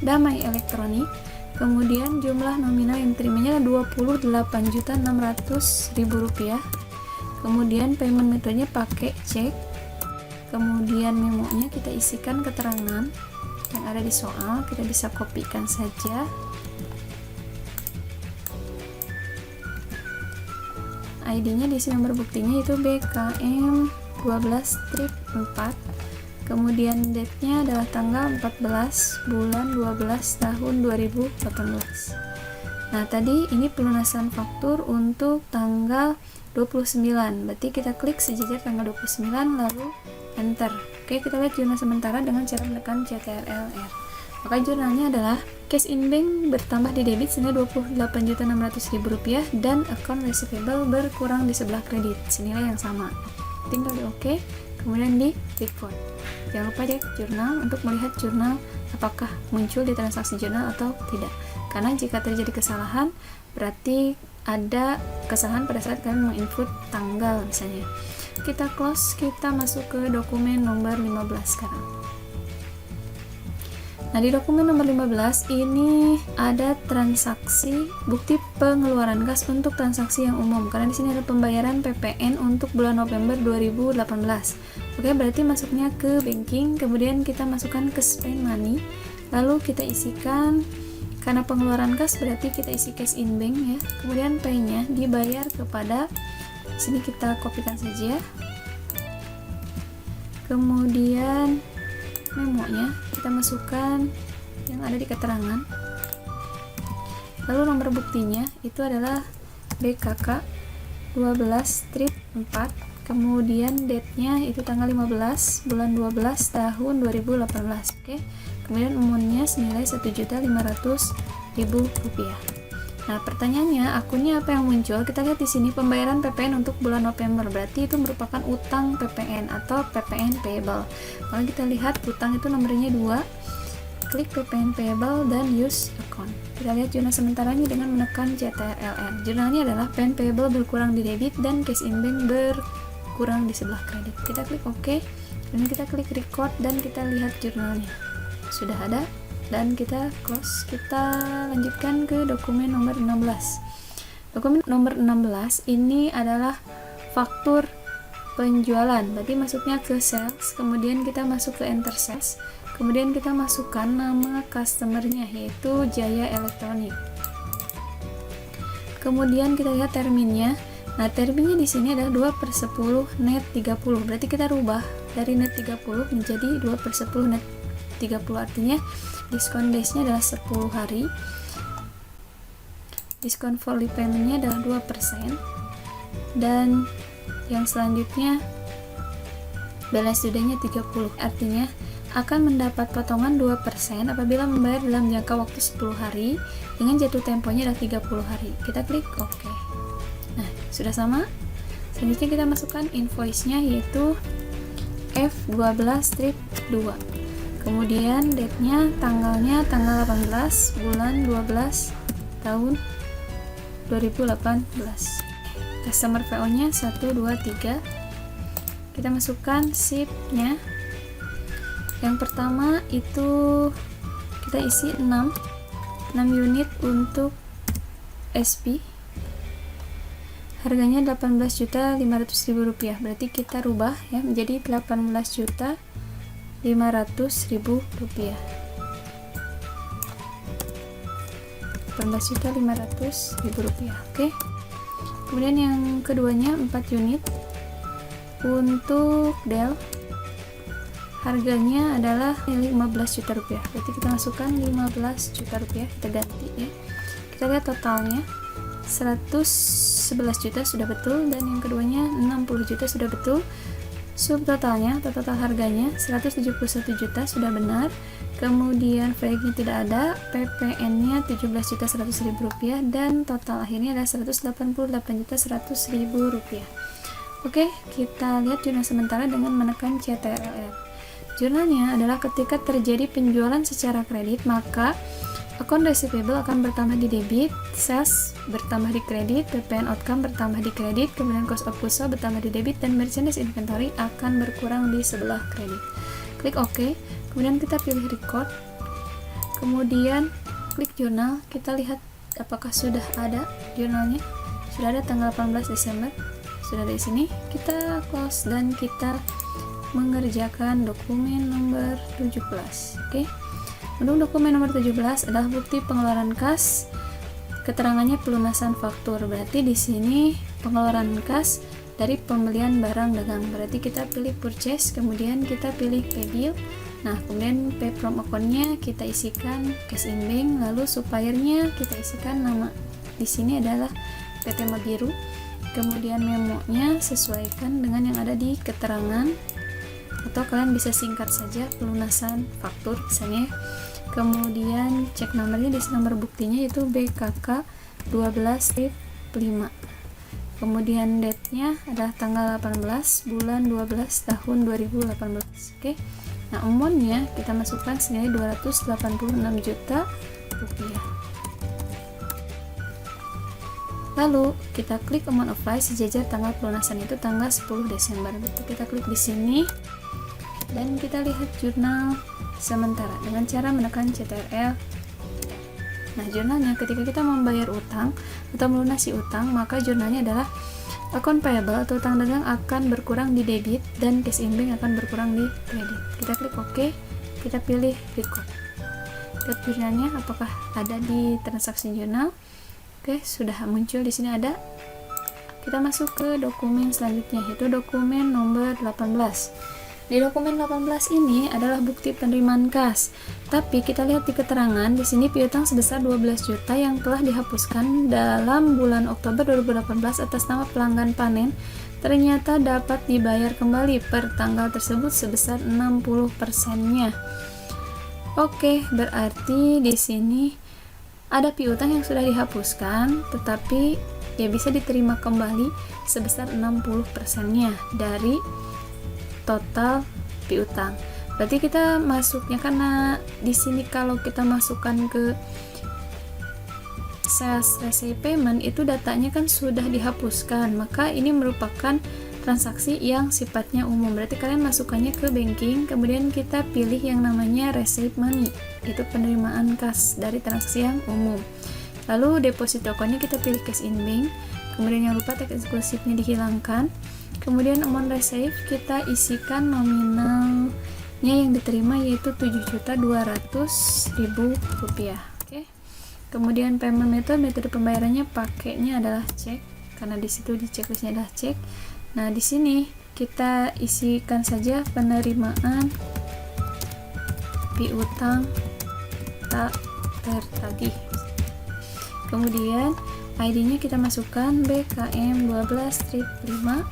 Damai Elektronik. Kemudian jumlah nominal yang diterimanya 28.600.000 rupiah. Kemudian payment metodenya pakai cek. Kemudian memo-nya kita isikan keterangan yang ada di soal, kita bisa kopikan saja. ID-nya di sini nomor buktinya itu BKM 12/4. Kemudian date-nya adalah tanggal 14 bulan 12 tahun 2018. Nah, tadi ini pelunasan faktur untuk tanggal 29. Berarti kita klik sejajar tanggal 29 lalu enter. Oke, kita lihat jurnal sementara dengan cara menekan CTRL-R. Maka jurnalnya adalah cash in bank bertambah di debit senilai 28.600.000 rupiah dan account receivable berkurang di sebelah kredit senilai yang sama. Tinggal di OK, kemudian di record. Jangan lupa cek jurnal untuk melihat jurnal apakah muncul di transaksi jurnal atau tidak. Karena jika terjadi kesalahan, berarti ada kesalahan pada saat kalian menginput tanggal misalnya. Kita close, kita masuk ke dokumen nomor 15 sekarang. Nah, di dokumen nomor 15 ini ada transaksi bukti pengeluaran kas untuk transaksi yang umum. Karena di sini ada pembayaran PPN untuk bulan November 2018. Oke, berarti masuknya ke banking, kemudian kita masukkan ke spend money, lalu kita isikan, karena pengeluaran kas berarti kita isi cash in bank ya. Kemudian pay-nya dibayar kepada, sini kita kopikan saja. Kemudian memo-nya kita masukkan yang ada di keterangan. Lalu nomor buktinya itu adalah BKK 12/4, kemudian date-nya itu tanggal 15 bulan 12 tahun 2018. Oke. Kemudian amount-nya senilai Rp1.500.000. Nah, pertanyaannya, akunnya apa yang muncul? Kita lihat di sini pembayaran PPN untuk bulan November. Berarti itu merupakan utang PPN atau PPN payable. Maka kita lihat utang itu nomornya 2. Klik PPN payable dan use account. Kita lihat jurnal sementaranya dengan menekan CTRLN. Jurnalnya adalah PPN payable berkurang di debit dan cash in bank berkurang di sebelah kredit. Kita klik OK. Kemudian kita klik record dan kita lihat jurnalnya. Sudah ada dan kita close. Kita lanjutkan ke dokumen nomor 16. Dokumen nomor 16 ini adalah faktur penjualan. Berarti masuknya ke sales, kemudian kita masuk ke enter sales. Kemudian kita masukkan nama customernya yaitu Jaya Elektronik. Kemudian kita lihat terminnya. Nah, terminnya di sini adalah 2/10 net 30. Berarti kita rubah dari net 30 menjadi 2/10 net 30, artinya diskon days-nya adalah 10 hari. Diskon fully payment-nya adalah 2%. Dan yang selanjutnya balance due-nya 30. Artinya akan mendapat potongan 2% apabila membayar dalam jangka waktu 10 hari dengan jatuh temponya adalah 30 hari. Kita klik OK. Nah, sudah sama. Selanjutnya kita masukkan invoice-nya yaitu F12/2. Kemudian date-nya, tanggalnya tanggal 18 bulan 12 tahun 2018. Customer PO-nya 1, 2, 3. Kita masukkan SIP-nya. Yang pertama itu kita isi 6 unit untuk SP. Harganya Rp18.500.000. Berarti kita rubah ya menjadi Rp18.500.000. Rp18.500.000. Oke. Kemudian yang keduanya 4 unit untuk Dell. Harganya adalah Rp15 juta. Berarti kita masukkan Rp15 juta, kita ganti ya. Kita lihat totalnya 111 juta sudah betul, dan yang keduanya 60 juta sudah betul. Subtotalnya atau total harganya 171 juta sudah benar. Kemudian value-nya tidak ada, PPN-nya Rp17.100.000 dan total akhirnya adalah Rp188.100.000. Oke, kita lihat jurnal sementara dengan menekan CTRL. Jurnalnya adalah ketika terjadi penjualan secara kredit, maka account receivable akan bertambah di debit, sales bertambah di kredit, PPN outcome bertambah di kredit, kemudian cost of goods sold bertambah di debit, dan merchandise inventory akan berkurang di sebelah kredit. Klik OK, kemudian kita pilih record, kemudian klik jurnal, kita lihat apakah sudah ada jurnalnya. Sudah ada tanggal 18 Desember, sudah ada di sini. Kita close dan kita mengerjakan dokumen nomor 17. Oke. Untuk dokumen nomor 17 adalah bukti pengeluaran kas. Keterangannya pelunasan faktur. Berarti di sini pengeluaran kas dari pembelian barang dagang. Berarti kita pilih purchase, kemudian kita pilih pay bill. Nah, kemudian pay from account-nya kita isikan cash in bank, lalu suppliernya kita isikan nama. Di sini adalah PT Mabiru. Kemudian memo-nya sesuaikan dengan yang ada di keterangan, atau kalian bisa singkat saja pelunasan faktur misalnya. Kemudian cek nomornya, di nomor buktinya itu BKK 12/5. Kemudian date-nya adalah tanggal 18 bulan 12 tahun 2018. Oke. Nah, amount-nya kita masukkan senilai Rp286 juta. Lalu kita klik amount apply, sejajar tanggal pelunasan itu tanggal 10 Desember. Kita klik di sini dan kita lihat jurnal sementara dengan cara menekan CTRL. Nah, jurnalnya ketika kita membayar utang atau melunasi utang, maka jurnalnya adalah Account payable atau utang dagang akan berkurang di debit dan cash in bank akan berkurang di kredit. Kita klik OK, kita pilih record. Lihat jurnalnya apakah ada di transaksi jurnal. Oke, sudah muncul di sini ada. Kita masuk ke dokumen selanjutnya, yaitu dokumen nomor 18. Di dokumen 18 ini adalah bukti penerimaan kas. Tapi kita lihat di keterangan di sini piutang sebesar 12 juta yang telah dihapuskan dalam bulan Oktober 2018 atas nama pelanggan panen ternyata dapat dibayar kembali per tanggal tersebut sebesar 60%-nya. Oke, berarti di sini ada piutang yang sudah dihapuskan tetapi ya bisa diterima kembali sebesar 60%-nya dari total piutang. Berarti kita masuknya, karena di sini kalau kita masukkan ke sales receipt payment itu datanya kan sudah dihapuskan, maka ini merupakan transaksi yang sifatnya umum. Berarti kalian masukkannya ke banking, kemudian kita pilih yang namanya receipt money, itu penerimaan kas dari transaksi yang umum. Lalu deposit tokennya kita pilih cash in bank, kemudian yang lupa teks eksklusifnya dihilangkan. Kemudian amount receive kita isikan nominalnya yang diterima yaitu Rp7.200.000. Oke. Kemudian payment metode pembayarannya pakainya adalah cek, karena di situ di checklistnya adalah cek. Nah, di sini kita isikan saja penerimaan piutang tak tertagih. Kemudian ID-nya kita masukkan BKM 12-5.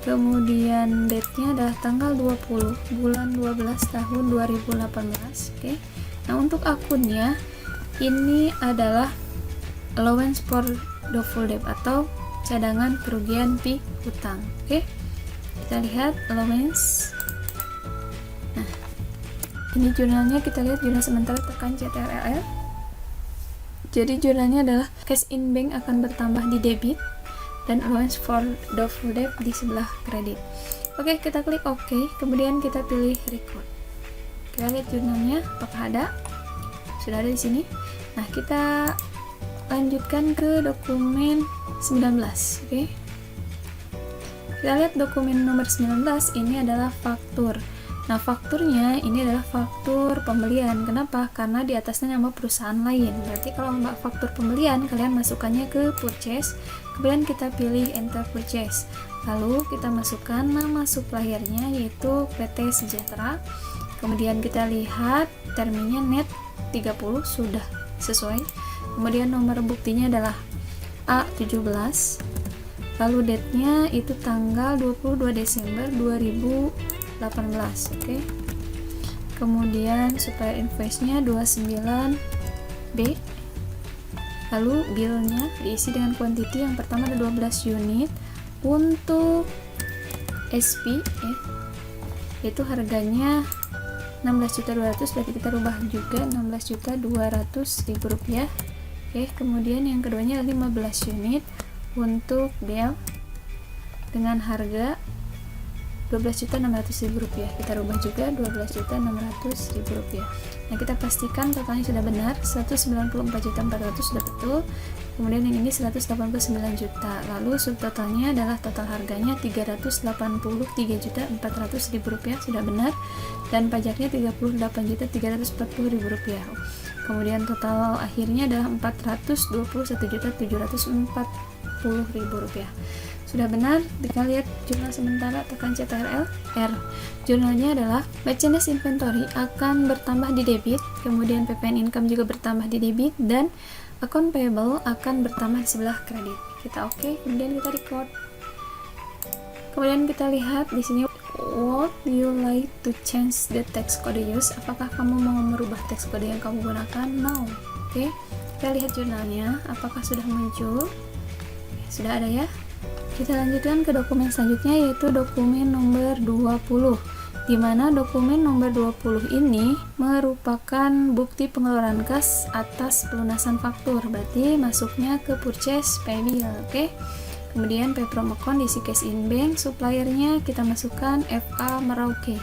Kemudian date-nya adalah tanggal 20 bulan 12 tahun 2018. Oke. Nah, untuk akunnya ini adalah allowance for doubtful debt atau cadangan kerugian piutang. Oke. Kita lihat allowance. Nah, ini jurnalnya, kita lihat jurnal sementara, tekan CTRL. Jadi jurnalnya adalah cash in bank akan bertambah di debit dan allowance for doubtful debt di sebelah kredit. Oke, kita klik OK, kemudian kita pilih record. Kita lihat jurnalnya apakah ada. Sudah ada di sini. Nah, kita lanjutkan ke dokumen 19. Oke. Kita lihat dokumen nomor 19 ini adalah faktur. Nah, fakturnya ini adalah faktur pembelian. Kenapa? Karena di atasnya nama perusahaan lain. Berarti kalau mbak faktur pembelian, kalian masukkannya ke purchase, kemudian kita pilih enter purchase. Lalu kita masukkan nama suppliernya yaitu PT Sejahtera. Kemudian kita lihat terminnya net 30 sudah sesuai. Kemudian nomor buktinya adalah A17. Lalu date-nya itu tanggal 22 Desember 2018. Oke. Kemudian supplier invoice-nya 29B. Lalu bill-nya diisi dengan quantity yang pertama ada 12 unit. Untuk SP itu harganya 16.200.000, berarti kita rubah juga 16.200.000 rupiah. Oke, kemudian yang keduanya 15 unit untuk bill dengan harga 12.600.000 rupiah. Kita rubah juga 12.600.000 rupiah. Nah, kita pastikan totalnya sudah benar, 194.400.000 sudah betul. Kemudian yang ini 189 juta. Lalu subtotalnya adalah total harganya 383.400.000 rupiah sudah benar, dan pajaknya 38.340.000 rupiah. Kemudian total akhirnya adalah 421.740.000 rupiah. Sudah benar. Kita lihat jurnal sementara, tekan CTRL R. Jurnalnya adalah merchandise inventory akan bertambah di debit, kemudian PPN income juga bertambah di debit, dan account payable akan bertambah di sebelah kredit. Kita oke, kemudian kita record. Kemudian kita lihat di sini, would you like to change the text code use? Apakah kamu mau merubah teks kode yang kamu gunakan? No. Oke. Kita lihat jurnalnya, apakah sudah muncul? Sudah ada ya. Kita lanjutkan ke dokumen selanjutnya, yaitu dokumen nomor 20, di mana dokumen nomor 20 ini merupakan bukti pengeluaran kas atas pelunasan faktur. Berarti masuknya ke purchase pay bill. Oke. Kemudian pay from account diisi cash in bank, suppliernya kita masukkan FA Merauke.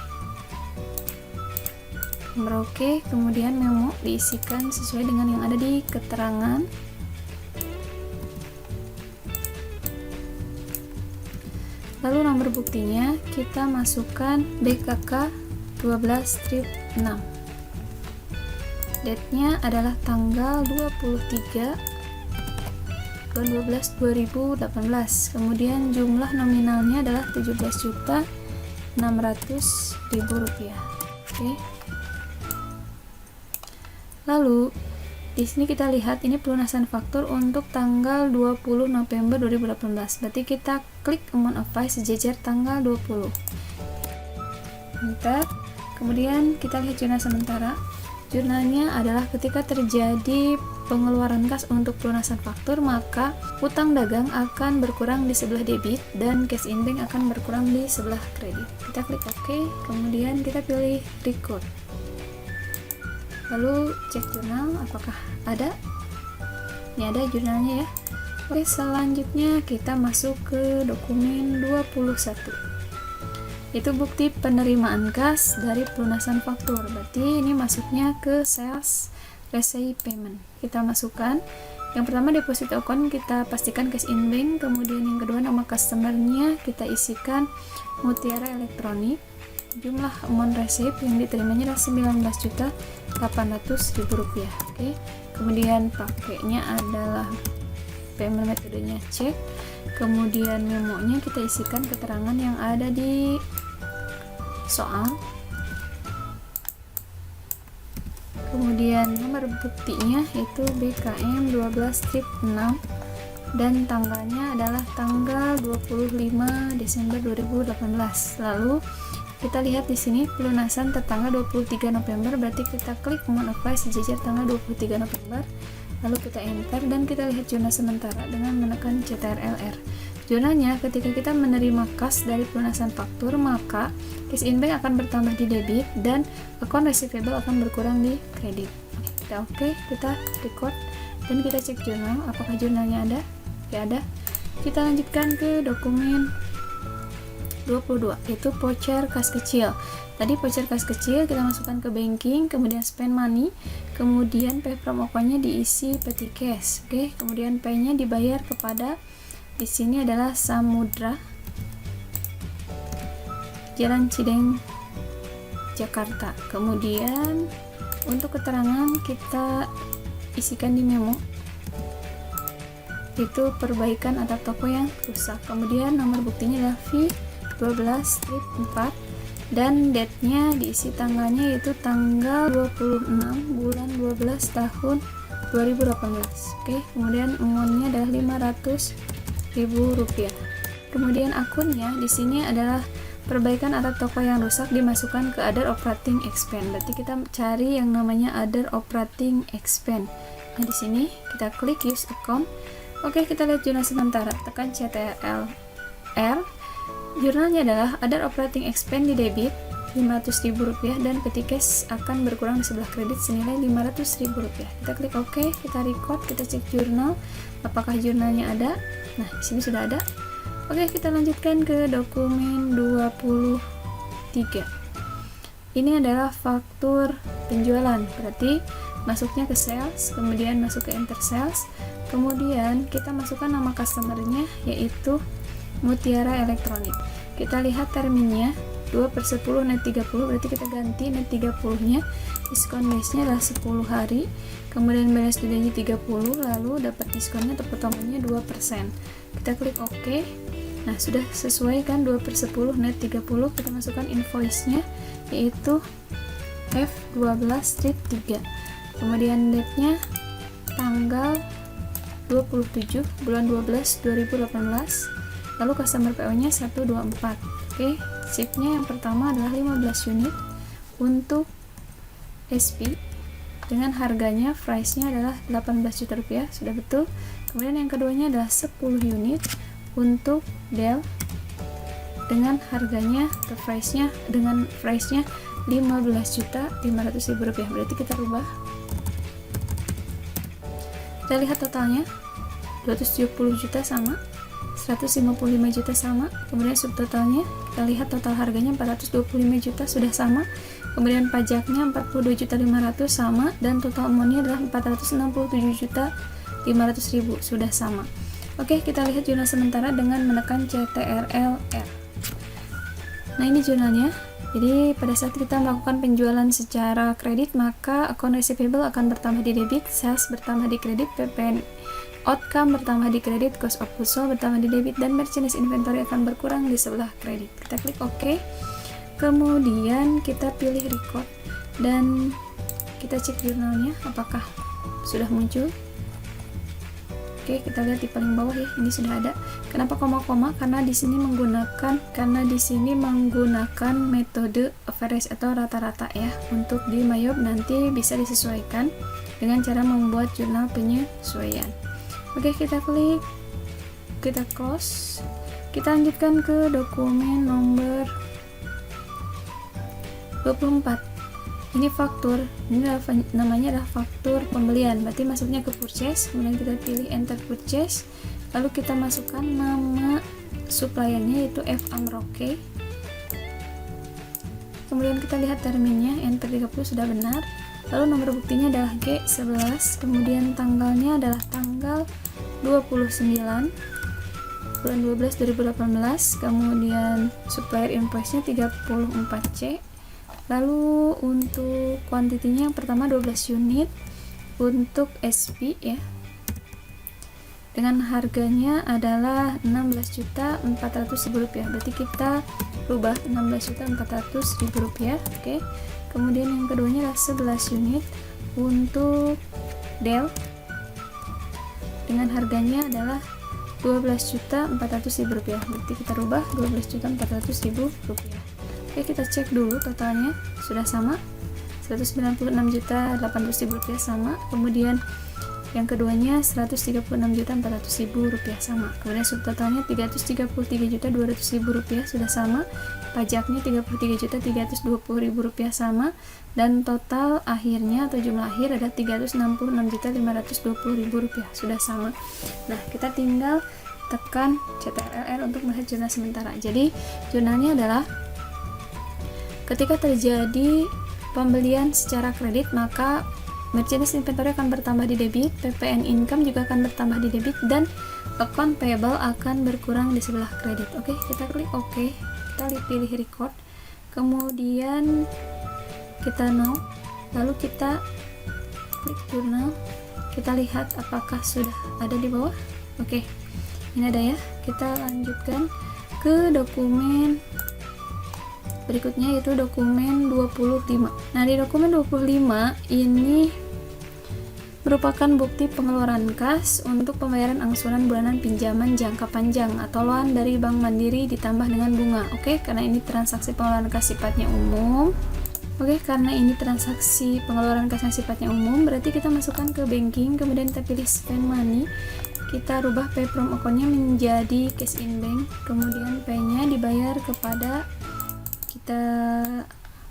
Merauke, kemudian memo diisikan sesuai dengan yang ada di keterangan. Lalu nomor buktinya kita masukkan BKK 12/6. Date-nya adalah tanggal 23 bulan 12 2018. Kemudian jumlah nominalnya adalah Rp17.600.000. Oke. Lalu di sini kita lihat ini pelunasan faktur untuk tanggal 20 November 2018. Berarti kita klik amount of file sejajar tanggal 20. Enter. Kemudian kita lihat jurnal sementara. Jurnalnya adalah ketika terjadi pengeluaran kas untuk pelunasan faktur, maka utang dagang akan berkurang di sebelah debit dan cash in bank akan berkurang di sebelah kredit. Kita klik OK, kemudian kita pilih record. Lalu cek jurnal apakah ada. Ini ada jurnalnya ya. Oke, selanjutnya kita masuk ke dokumen 21. Itu bukti penerimaan kas dari pelunasan faktur. Berarti ini masuknya ke sales receipt payment. Kita masukkan yang pertama deposit account, kita pastikan cash in bank. Kemudian yang kedua nama customernya kita isikan Mutiara Elektronik. Jumlah amount receipt yang diterimanya adalah Rp19.800.000. Oke. Kemudian pakainya adalah payment metodenya cek. Kemudian memonya kita isikan keterangan yang ada di soal. Kemudian nomor buktinya itu BKM 12/6 dan tanggalnya adalah tanggal 25 Desember 2018. Lalu kita lihat di sini pelunasan tertanggal 23 November, berarti kita klik amount of file sejajar tanggal 23 November. Lalu kita enter dan kita lihat jurnal sementara dengan menekan CTRL-R. Jurnalnya ketika kita menerima kas dari pelunasan faktur, maka cash in bank akan bertambah di debit dan account receivable akan berkurang di kredit. Kita oke, kita record dan kita cek jurnal apakah jurnalnya ada. Ya ada. Kita lanjutkan ke dokumen 22, itu voucher kas kecil. Tadi voucher kas kecil kita masukkan ke banking, kemudian spend money, kemudian pay from account-nya diisi petty cash. Oke, kemudian pay-nya dibayar kepada, di sini adalah Samudra, Jalan Cideng, Jakarta. Kemudian untuk keterangan kita isikan di memo, itu perbaikan atap toko yang rusak. Kemudian nomor buktinya adalah V12/4 dan date-nya diisi tanggalnya yaitu tanggal 26 bulan 12 tahun 2018. Oke, kemudian amount-nya adalah Rp500.000. Kemudian akunnya di sini adalah perbaikan atap toko yang rusak dimasukkan ke other operating expense. Berarti kita cari yang namanya other operating expense. Nah, di sini kita klik use account. Oke, kita lihat jurnal sementara. Tekan CTRL-R. Jurnalnya adalah other operating expense di debit Rp500.000 dan petty cash akan berkurang di sebelah kredit senilai Rp500.000. Kita klik OK, kita record, kita cek jurnal apakah jurnalnya ada. Nah, di sini sudah ada. Oke, kita lanjutkan ke dokumen 23. Ini adalah faktur penjualan. Berarti masuknya ke sales, kemudian masuk ke enter sales, kemudian kita masukkan nama customernya yaitu Mutiara Elektronik. Kita lihat terminnya 2/10 net 30, berarti kita ganti net 30 nya, diskon base nya adalah 10 hari, kemudian balance dudanya 30, lalu dapat diskonnya atau potongannya 2%. Kita klik OK. Nah, sudah sesuai kan 2/10 net 30. Kita masukkan invoice nya yaitu F12/3, kemudian date nya tanggal 27 bulan 12 2018. Lalu customer PO-nya 124. Oke, ship-nya yang pertama adalah 15 unit untuk SP dengan harganya price-nya adalah Rp18 juta, sudah betul. Kemudian yang keduanya adalah 10 unit untuk Dell dengan harganya atau price-nya dengan price-nya Rp15.500.000. Berarti kita rubah. Kita lihat totalnya 270 juta sama, 155 juta sama, kemudian subtotalnya kita lihat total harganya 425 juta sudah sama, kemudian pajaknya 42.500 sama, dan total amount-nya adalah 467.500.000 sudah sama. Oke, kita lihat jurnal sementara dengan menekan CTRL-R. Nah, ini jurnalnya. Jadi pada saat kita melakukan penjualan secara kredit, maka account receivable akan bertambah di debit, sales bertambah di kredit, PPN outcome bertambah di kredit, cost of goods sold bertambah di debit, dan merchandise inventory akan berkurang di sebelah kredit. Kita klik OK. Kemudian kita pilih record dan kita cek jurnalnya apakah sudah muncul. Oke, kita lihat di paling bawah ya, ini sudah ada. Kenapa koma-koma? Karena di sini menggunakan metode average atau rata-rata ya. Untuk di Mayob nanti bisa disesuaikan dengan cara membuat jurnal penyesuaian. Oke, kita klik, kita close. Kita lanjutkan ke dokumen nomor 24. Ini faktur, ini namanya adalah faktur pembelian, berarti masuknya ke purchase. Kemudian kita pilih enter purchase, lalu kita masukkan nama suppliernya yaitu F Amroke. Kemudian kita lihat terminnya, enter 30 sudah benar. Lalu nomor buktinya adalah G11, kemudian tanggalnya adalah tanggal 29 bulan 12 2018, kemudian supplier invoice-nya 34C. Lalu untuk kuantitinya yang pertama 12 unit untuk SP ya, dengan harganya adalah Rp16.400.000, berarti kita rubah Rp16.400.000. Oke. Kemudian yang keduanya adalah 11 unit untuk Dell dengan harganya adalah Rp12.400.000, berarti kita rubah Rp12.400.000. Oke, kita cek dulu totalnya sudah sama, Rp196.800.000 sama. Kemudian yang keduanya Rp136.400.000 sama. Kemudian subtotalnya Rp333.200.000 sudah sama. Pajaknya Rp33.320.000 sama. Dan total akhirnya atau jumlah akhir ada Rp366.520.000 sudah sama. Nah, kita tinggal tekan CTRL-R untuk melihat jurnal sementara. Jadi jurnalnya adalah ketika terjadi pembelian secara kredit, maka merchandise inventory akan bertambah di debit, PPN income juga akan bertambah di debit, dan account payable akan berkurang di sebelah kredit. Oke, kita klik OK, kita pilih record, kemudian kita no, lalu kita klik jurnal, kita lihat apakah sudah ada di bawah. Oke, ini ada ya. Kita lanjutkan ke dokumen berikutnya, yaitu dokumen 25. Nah, di dokumen 25 ini merupakan bukti pengeluaran kas untuk pembayaran angsuran bulanan pinjaman jangka panjang atau loan dari Bank Mandiri ditambah dengan bunga. Oke, karena ini transaksi pengeluaran kas sifatnya umum. Oke, karena ini transaksi pengeluaran kas yang sifatnya umum, berarti kita masukkan ke banking, kemudian kita pilih spend money. Kita rubah pay from account-nya menjadi cash in bank, kemudian pay-nya dibayar kepada, kita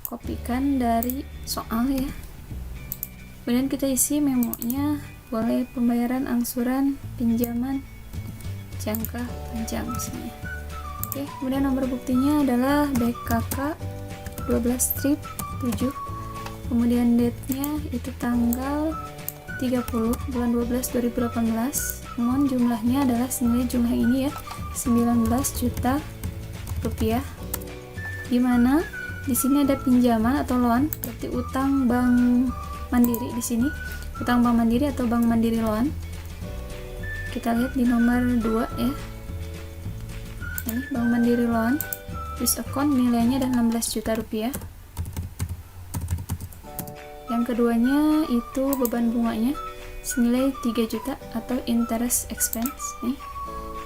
kopikan dari soal ya, kemudian kita isi memonya, boleh pembayaran angsuran pinjaman jangka panjang misalnya. Oke, kemudian nomor buktinya adalah BKK 12/7, kemudian date-nya itu tanggal 30 bulan 12 2018, amount jumlahnya adalah senilai jumlah ini ya, 19 juta rupiah. Dimana di sini ada pinjaman atau loan, berarti utang Bank Mandiri di sini, utang Bank Mandiri atau Bank Mandiri loan. Kita lihat di nomor 2 ya. Ini Bank Mandiri loan, this account nilainya ada 16 juta rupiah. Yang keduanya itu beban bunganya senilai 3 juta atau interest expense nih.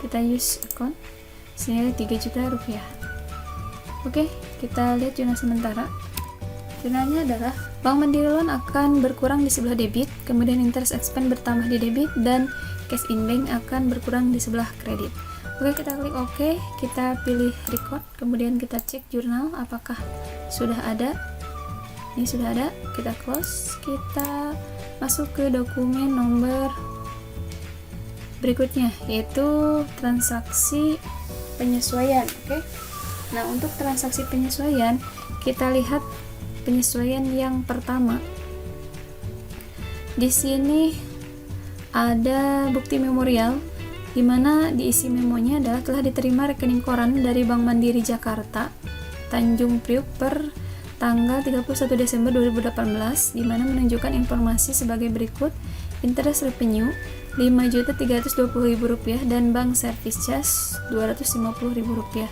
Kita use account senilai 3 juta rupiah. Oke, kita lihat jurnal sementara. Jurnalnya adalah Bank Mandiri Loan akan berkurang di sebelah debit, kemudian interest expense bertambah di debit, dan cash in bank akan berkurang di sebelah kredit. Oke, kita klik OK, kita pilih record, kemudian kita cek jurnal apakah sudah ada. Ini sudah ada, kita close, kita masuk ke dokumen nomor berikutnya, yaitu transaksi penyesuaian. Oke. Nah, untuk transaksi penyesuaian, kita lihat penyesuaian yang pertama. Di sini ada bukti memorial di mana diisi memonya adalah telah diterima rekening koran dari Bank Mandiri Jakarta Tanjung Priuk per tanggal 31 Desember 2018, di mana menunjukkan informasi sebagai berikut: interest revenue Rp5.320.000 dan bank service charge Rp250.000.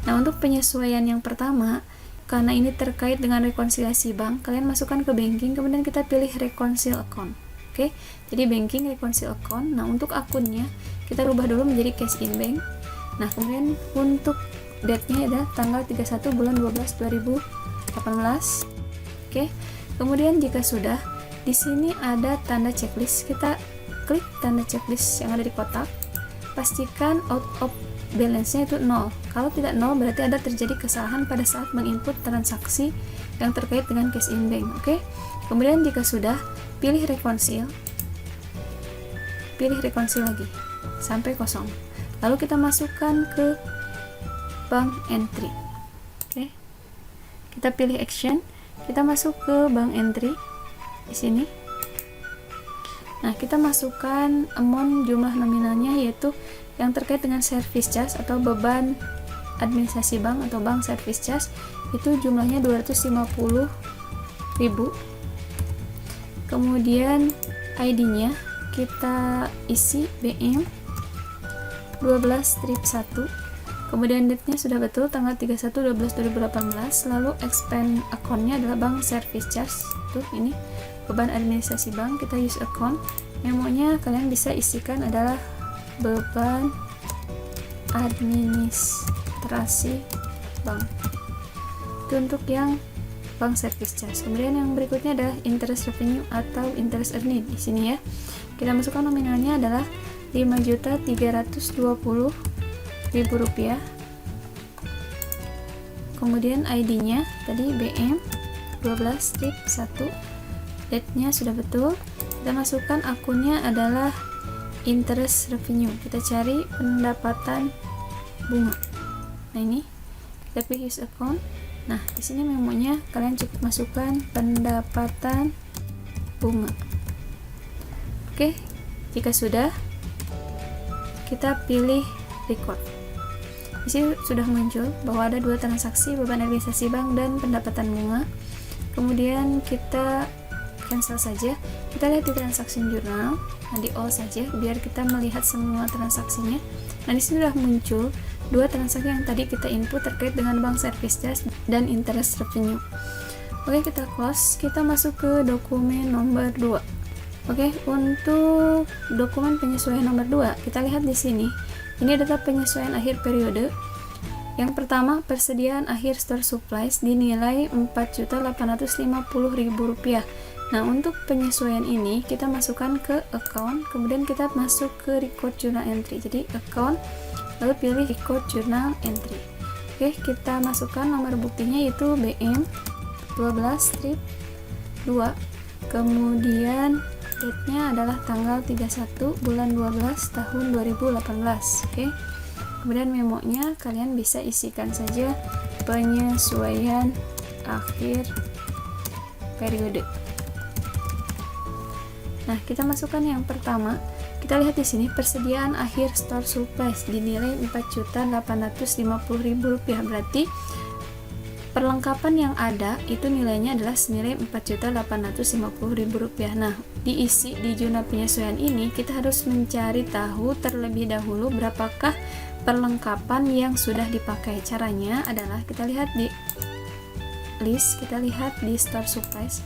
Nah, untuk penyesuaian yang pertama, karena ini terkait dengan rekonsiliasi bank, kalian masukkan ke banking, kemudian kita pilih reconcile account. Oke, jadi banking reconcile account. Nah, untuk akunnya kita rubah dulu menjadi cash in bank. Nah, kemudian untuk date-nya adalah tanggal 31 bulan 12 2018. Oke. Kemudian jika sudah, di sini ada tanda checklist. Kita klik tanda checklist yang ada di kotak. Pastikan out of balance-nya itu 0. Kalau tidak 0 berarti ada terjadi kesalahan pada saat menginput transaksi yang terkait dengan cash in bank. Oke. Kemudian jika sudah, pilih reconcile. Pilih reconcile lagi sampai kosong. Lalu kita masukkan ke bank entry. Oke. Kita pilih action, kita masuk ke bank entry di sini. Nah, kita masukkan amount jumlah nominalnya, yaitu yang terkait dengan service charge atau beban administrasi bank atau bank service charge, itu jumlahnya 250.000. Kemudian ID-nya kita isi BM 12-1. Kemudian date-nya sudah betul, tanggal 31/12/2018. Lalu expand account-nya adalah bank service charge. Tuh, ini beban administrasi bank, kita use account. Memonya kalian bisa isikan adalah beban administrasi bank. Itu untuk yang bank service charge. Kemudian yang berikutnya adalah interest revenue atau interest earning. Di sini ya, kita masukkan nominalnya adalah Rp5.320.000. Kemudian ID-nya tadi BM 12-1. Date-nya sudah betul. Kita masukkan akunnya adalah interest revenue. Kita cari pendapatan bunga. Nah, ini kita pilih use account. Nah, di sini memonya kalian cukup masukkan pendapatan bunga. Oke, jika sudah, kita pilih record. Di sini sudah muncul bahwa ada dua transaksi, beban administrasi bank dan pendapatan bunga. Kemudian kita cancel saja. Kita lihat di transaction journal, nah di all saja biar kita melihat semua transaksinya. Nah, di sini sudah muncul dua transaksi yang tadi kita input terkait dengan bank service charge dan interest revenue. Oke, kita close. Kita masuk ke dokumen nomor 2. Oke, untuk dokumen penyesuaian nomor 2, kita lihat di sini. Ini adalah penyesuaian akhir periode. Yang pertama, persediaan akhir store supplies dinilai Rp4.850.000. Nah, untuk penyesuaian ini kita masukkan ke account, kemudian kita masuk ke record journal entry. Jadi account, lalu pilih record journal entry. Oke, kita masukkan nomor buktinya yaitu BM 12-2. Kemudian date-nya adalah tanggal 31 bulan 12 tahun 2018. Oke. Kemudian memonya kalian bisa isikan saja penyesuaian akhir periode. Nah, kita masukkan yang pertama. Kita lihat di sini persediaan akhir store supplies dinilai Rp4.850.000. Berarti perlengkapan yang ada itu nilainya adalah senilai Rp4.850.000. Nah, diisi di jurnal penyesuaian ini kita harus mencari tahu terlebih dahulu berapakah perlengkapan yang sudah dipakai. Caranya adalah kita lihat di list, kita lihat di store supplies.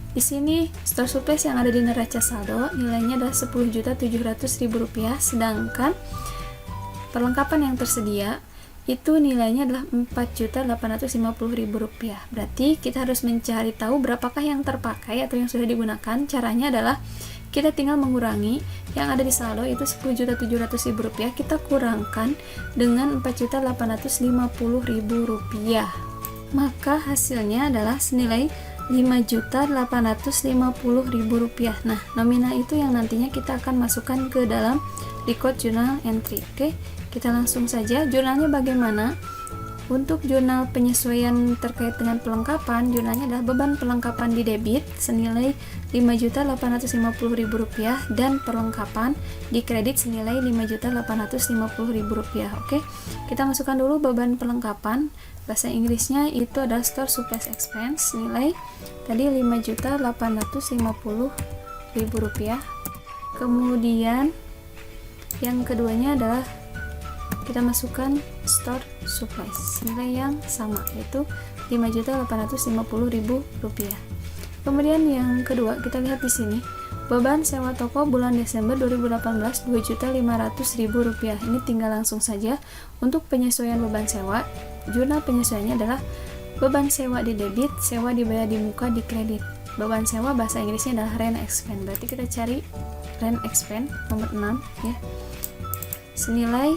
Di sini store supplies yang ada di neraca saldo nilainya adalah Rp10.700.000, sedangkan perlengkapan yang tersedia itu nilainya adalah Rp4.850.000. Berarti kita harus mencari tahu berapakah yang terpakai atau yang sudah digunakan. Caranya adalah kita tinggal mengurangi yang ada di saldo itu Rp10.700.000, kita kurangkan dengan Rp4.850.000. Maka hasilnya adalah senilai Rp5.850.000. Nah, nominal itu yang nantinya kita akan masukkan ke dalam record journal entry. Oke. Kita langsung saja, jurnalnya bagaimana? Untuk jurnal penyesuaian terkait dengan pelengkapan, jurnalnya adalah beban pelengkapan di debit senilai Rp5.850.000 dan perlengkapan di kredit senilai Rp5.850.000. Oke, kita masukkan dulu beban perlengkapan. Bahasa Inggrisnya itu adalah store supplies expense nilai tadi Rp5.850.000. Kemudian yang keduanya adalah kita masukkan store supplies nilai yang sama, yaitu Rp5.850.000. Kemudian yang kedua kita lihat di sini beban sewa toko bulan Desember 2018 Rp2.500.000. Ini tinggal langsung saja untuk penyesuaian beban sewa. Jurnal penyesuaiannya adalah beban sewa di debit, sewa dibayar di muka di kredit. Beban sewa bahasa Inggrisnya adalah rent expense. Berarti kita cari rent expense nomor 6 ya. Senilai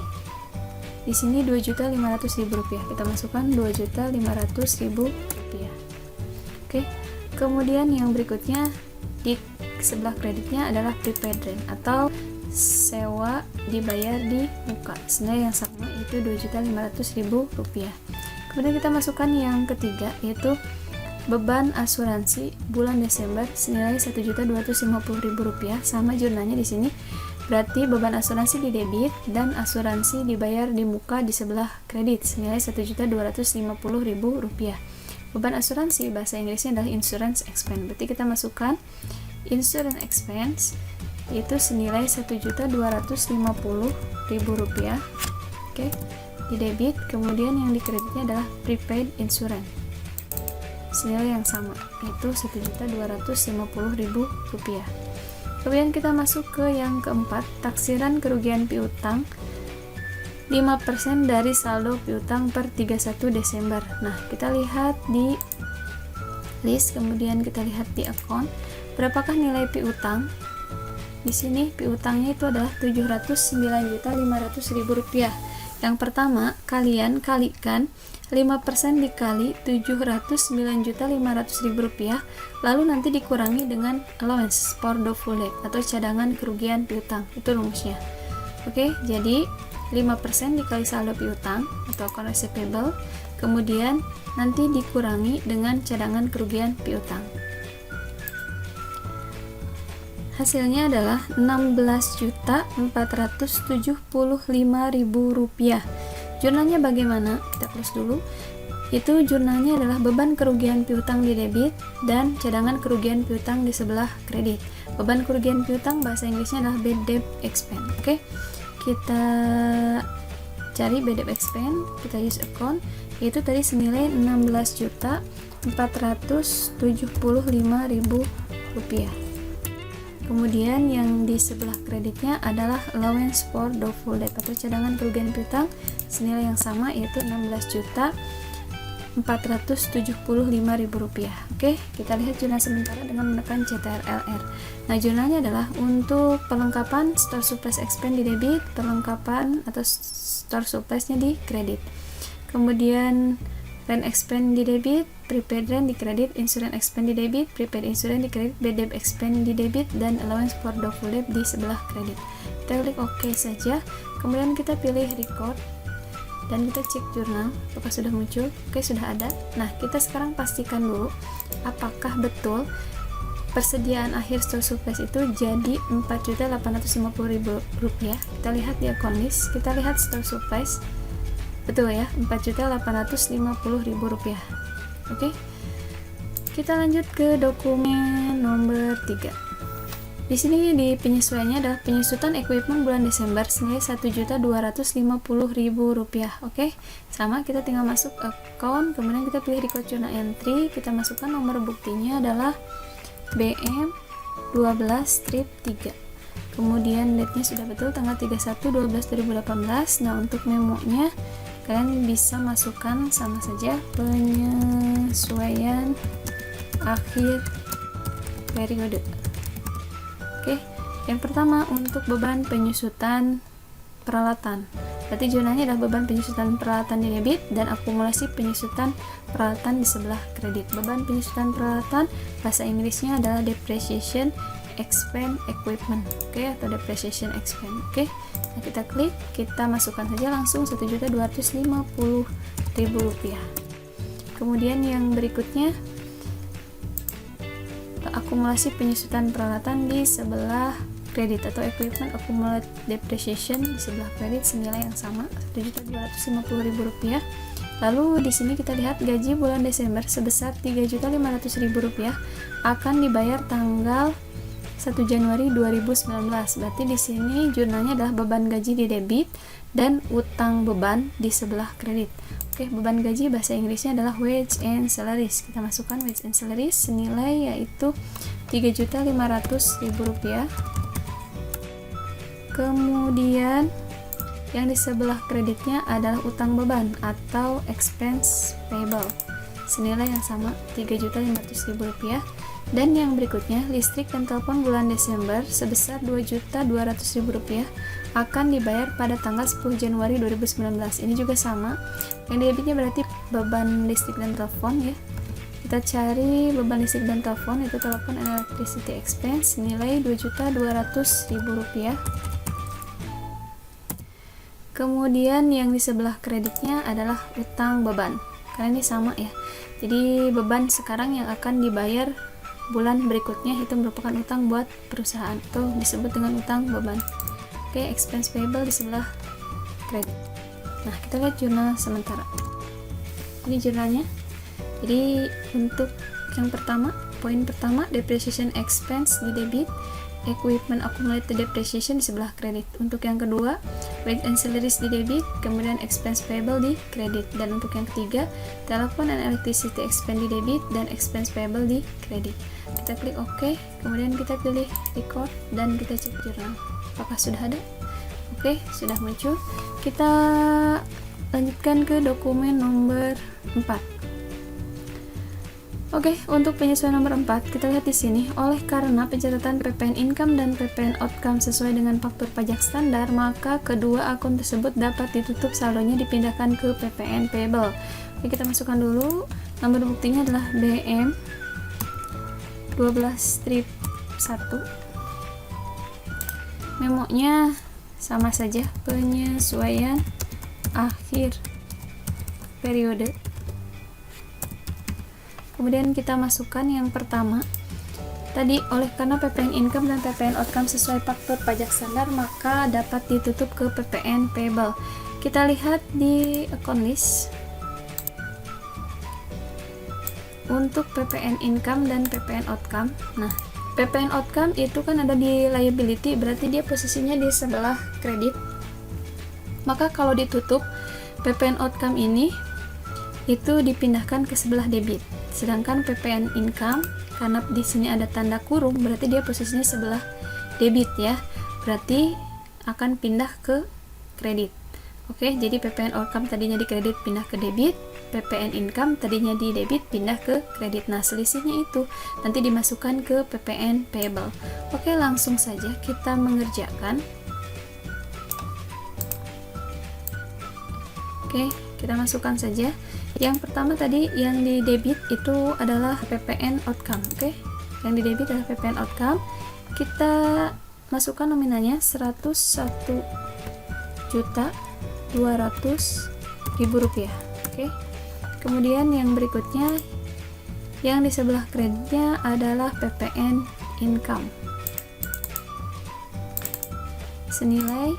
di sini Rp2.500.000. Kita masukkan Rp2.500.000. Oke. Kemudian yang berikutnya di sebelah kreditnya adalah prepaid rent atau sewa dibayar di muka. Senilai yang sama itu Rp2.500.000. Kemudian kita masukkan yang ketiga yaitu beban asuransi bulan Desember senilai Rp1.250.000. Sama jurnalnya di sini. Berarti beban asuransi di debit dan asuransi dibayar di muka di sebelah kredit senilai Rp1.250.000. Beban asuransi bahasa Inggrisnya adalah insurance expense. Berarti kita masukkan insurance expense itu senilai Rp1.250.000. Oke, di debit. Kemudian yang di kreditnya adalah prepaid insurance senilai yang sama yaitu Rp1.250.000. Kemudian kita masuk ke yang keempat, taksiran kerugian piutang 5% dari saldo piutang per 31 Desember. Nah, kita lihat di list, kemudian kita lihat di account. Berapakah nilai piutang? Di sini piutangnya itu adalah Rp709.500.000. Yang pertama, kalian kalikan 5% dikali Rp709.500.000, lalu nanti dikurangi dengan allowance for doubtful debt atau cadangan kerugian piutang. Itu rumusnya. Oke, jadi 5% dikali saldo piutang atau account receivable, kemudian nanti dikurangi dengan cadangan kerugian piutang. Hasilnya adalah Rp16.475.000. Jurnalnya bagaimana? Kita close dulu. Itu jurnalnya adalah beban kerugian piutang di debit dan cadangan kerugian piutang di sebelah kredit. Beban kerugian piutang bahasa Inggrisnya adalah bad debt expense. Oke. Kita cari bad debt expense, kita use account, yaitu tadi senilai Rp16.475.000. Kemudian yang di sebelah kreditnya adalah allowance for doubtful debt atau cadangan kerugian piutang senilai yang sama yaitu Rp16.475.000. Oke, kita lihat jurnal sementara dengan menekan CTRL-R. Nah, jurnalnya adalah untuk perlengkapan store supplies expense di debit, perlengkapan atau store supplies-nya di kredit. Kemudian rent expense di debit, prepaid rent di kredit, insurance expense di debit, prepaid insurance di kredit, bad debt expense di debit, dan allowance for doubtful debt di sebelah kredit. Kita klik OK saja, kemudian kita pilih record dan kita cek jurnal apakah sudah muncul. Oke, sudah ada. Nah, kita sekarang pastikan dulu apakah betul persediaan akhir store supplies itu jadi Rp4.850.000. Kita lihat di account list, kita lihat store supplies betul ya, Rp4.850.000. Oke, kita lanjut ke dokumen nomor 3. Di sini di penyesuaiannya adalah penyusutan equipment bulan Desember senilai Rp1.250.000. Oke, sama, kita tinggal masuk account, kemudian kita pilih record journal entry, kita masukkan nomor buktinya adalah BM12-3. Kemudian date-nya sudah betul, tanggal 31/12/2018. Nah, untuk memonya kalian bisa masukkan sama saja penyesuaian akhir periode. Oke, yang pertama untuk beban penyusutan peralatan. Berarti jurnalnya adalah beban penyusutan peralatan di debit dan akumulasi penyusutan peralatan di sebelah kredit. Beban penyusutan peralatan bahasa Inggrisnya adalah depreciation expense equipment. Oke, atau depreciation expense. Oke. Nah, kita klik, kita masukkan saja langsung Rp1.250.000. Rp100.000. Kemudian yang berikutnya, akumulasi penyusutan peralatan di sebelah kredit atau equipment accumulated depreciation di sebelah kredit senilai yang sama, Rp1.250.000. Lalu di sini kita lihat gaji bulan Desember sebesar Rp3.500.000 akan dibayar tanggal 1 Januari 2019. Berarti di sini jurnalnya adalah beban gaji di debit dan utang beban di sebelah kredit. Oke, beban gaji bahasa Inggrisnya adalah wage and salaries. Kita masukkan wage and salaries senilai yaitu Rp3.500.000. Kemudian yang di sebelah kreditnya adalah utang beban atau expense payable senilai yang sama Rp3.500.000. Dan yang berikutnya, listrik dan telepon bulan Desember sebesar Rp2.200.000 akan dibayar pada tanggal 10 Januari 2019. Ini juga sama. Yang di debitnya berarti beban listrik dan telepon ya. Kita cari beban listrik dan telepon, itu telepon and electricity expense senilai Rp2.200.000. Kemudian yang di sebelah kreditnya adalah utang beban, karena ini sama ya. Jadi beban sekarang yang akan dibayar bulan berikutnya itu merupakan utang buat perusahaan, atau disebut dengan utang beban. Oke, expense payable di sebelah kredit. Nah, kita lihat jurnal sementara. Ini jurnalnya. Jadi untuk yang pertama, poin pertama, depreciation expense di debit, equipment accumulated depreciation di sebelah kredit. Untuk yang kedua, wage and salaries di debit, kemudian expense payable di kredit. Dan untuk yang ketiga, telepon and electricity expense di debit dan expense payable di kredit. Kita klik OK, kemudian kita pilih record dan kita cek jurnal. Apakah sudah ada? Oke, sudah muncul. Kita lanjutkan ke dokumen nomor 4. Oke, untuk penyesuaian nomor 4, kita lihat di sini, oleh karena pencatatan PPN income dan PPN outcome sesuai dengan faktur pajak standar, maka kedua akun tersebut dapat ditutup, saldonya dipindahkan ke PPN payable. Oke, kita masukkan dulu. Nomor buktinya adalah BM 12-1. Memonya sama saja, penyesuaian akhir periode. Kemudian kita masukkan yang pertama. Tadi oleh karena PPN income dan PPN outcome sesuai faktur pajak standar, maka dapat ditutup ke PPN payable. Kita lihat di account list. Untuk PPN income dan PPN outcome. Nah, PPN outcome itu kan ada di liability, berarti dia posisinya di sebelah kredit. Maka kalau ditutup, PPN outcome ini itu dipindahkan ke sebelah debit. Sedangkan PPN income, karena di sini ada tanda kurung, berarti dia posisinya sebelah debit ya. Berarti akan pindah ke kredit. Oke, jadi PPN outcome tadinya di kredit pindah ke debit, PPN income tadinya di debit pindah ke kredit. Nah, selisihnya itu nanti dimasukkan ke PPN payable. Oke, langsung saja kita mengerjakan. Oke, kita masukkan saja. Yang pertama tadi yang di debit itu adalah PPN outcome. Oke, yang di debit adalah PPN outcome. Kita masukkan nominalnya Rp101.200.000. Oke. Kemudian yang berikutnya yang di sebelah kreditnya adalah PPN income senilai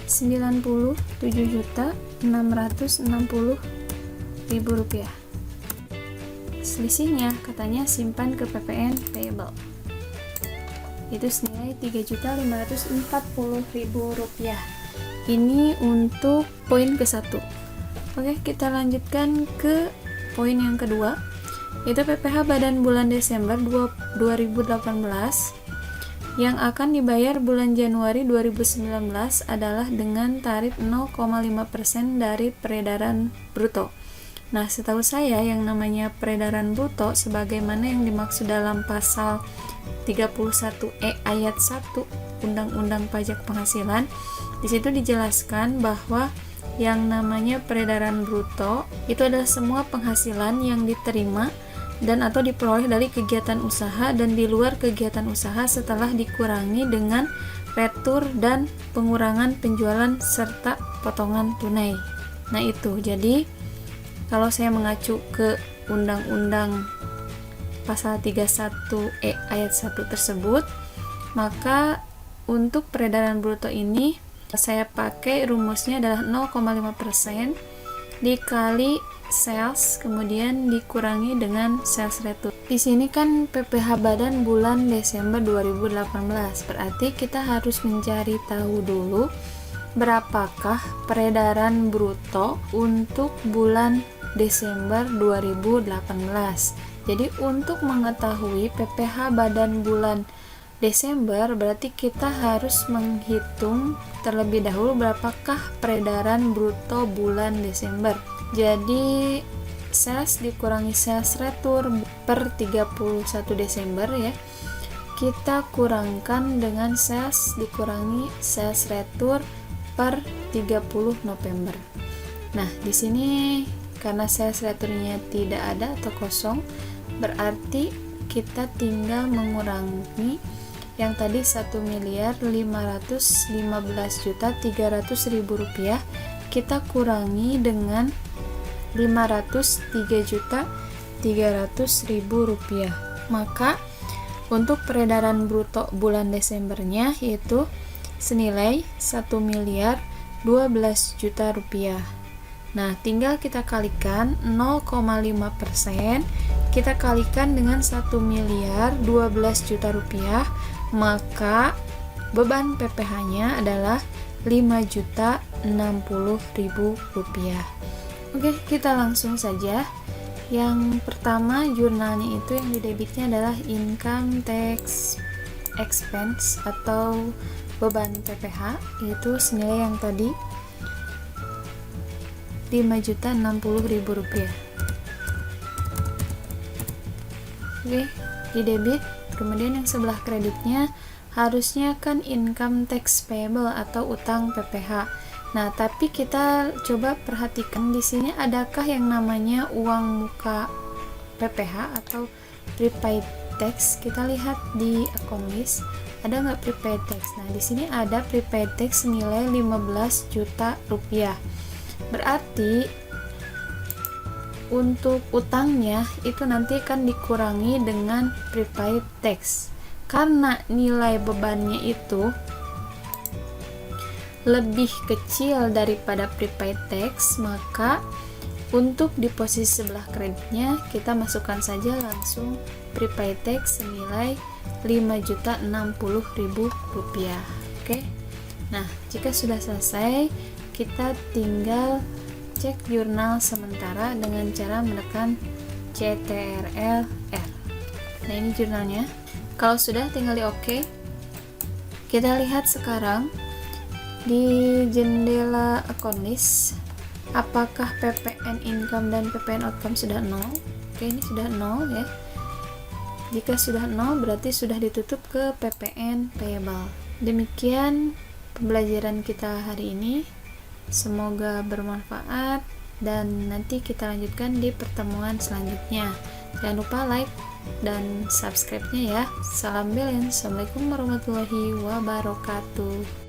Rp97.660.000. Selisihnya katanya simpan ke PPN payable. Itu senilai Rp3.540.000. Ini untuk poin ke-1. Oke, kita lanjutkan ke poin yang kedua, yaitu PPh badan bulan Desember 2018 yang akan dibayar bulan Januari 2019 adalah dengan tarif 0,5% dari peredaran bruto. Nah, setahu saya yang namanya peredaran bruto sebagaimana yang dimaksud dalam pasal 31E ayat 1 Undang-Undang Pajak Penghasilan, di situ dijelaskan bahwa yang namanya peredaran bruto itu adalah semua penghasilan yang diterima dan atau diperoleh dari kegiatan usaha dan di luar kegiatan usaha setelah dikurangi dengan retur dan pengurangan penjualan serta potongan tunai. Nah itu, jadi kalau saya mengacu ke Undang-Undang Pasal 31E ayat 1 tersebut, maka untuk peredaran bruto ini saya pakai rumusnya adalah 0,5% dikali sales kemudian dikurangi dengan sales return. Di sini kan PPh badan bulan Desember 2018. Berarti kita harus mencari tahu dulu berapakah peredaran bruto untuk bulan Desember 2018. Jadi untuk mengetahui PPh badan bulan Desember, berarti kita harus menghitung terlebih dahulu berapakah peredaran bruto bulan Desember. Jadi sales dikurangi sales return per 31 Desember ya, kita kurangkan dengan sales dikurangi sales return per 30 November. Nah di sini karena sales returnnya tidak ada atau kosong, berarti kita tinggal mengurangi yang tadi 1.515.300.000 rupiah, kita kurangi dengan 503.300.000 rupiah. Maka untuk peredaran bruto bulan Desembernya yaitu senilai 1.012.000.000 rupiah. Nah, tinggal kita kalikan 0,5%, kita kalikan dengan 1.012.000.000 rupiah, maka beban PPh-nya adalah 5.060.000 rupiah. Oke, kita langsung saja. Yang pertama jurnalnya itu yang didebitnya adalah income tax expense atau beban PPh, yaitu senilai yang tadi 5.060.000 rupiah. Oke, didebit. Kemudian yang sebelah kreditnya harusnya kan income tax payable atau utang PPh. Nah, tapi kita coba perhatikan di sini adakah yang namanya uang muka PPh atau prepaid tax? Kita lihat di account list, ada nggak prepaid tax? Nah, di sini ada prepaid tax senilai 15 juta rupiah. Berarti untuk utangnya itu nanti akan dikurangi dengan prepaid tax. Karena nilai bebannya itu lebih kecil daripada prepaid tax, maka untuk di posisi sebelah kreditnya kita masukkan saja langsung prepaid tax senilai 5.060.000 rupiah. Oke. Nah, jika sudah selesai, kita tinggal cek jurnal sementara dengan cara menekan CTRL R. Nah, ini jurnalnya. Kalau sudah, tinggal di OK. Kita lihat sekarang di jendela account list, apakah PPN income dan PPN outcome sudah 0? Oke, ini sudah 0 ya. Jika sudah 0, berarti sudah ditutup ke PPN payable. Demikian pembelajaran kita hari ini. Semoga bermanfaat dan nanti kita lanjutkan di pertemuan selanjutnya. Jangan lupa like dan subscribe-nya ya. Salam belen. Assalamualaikum warahmatullahi wabarakatuh.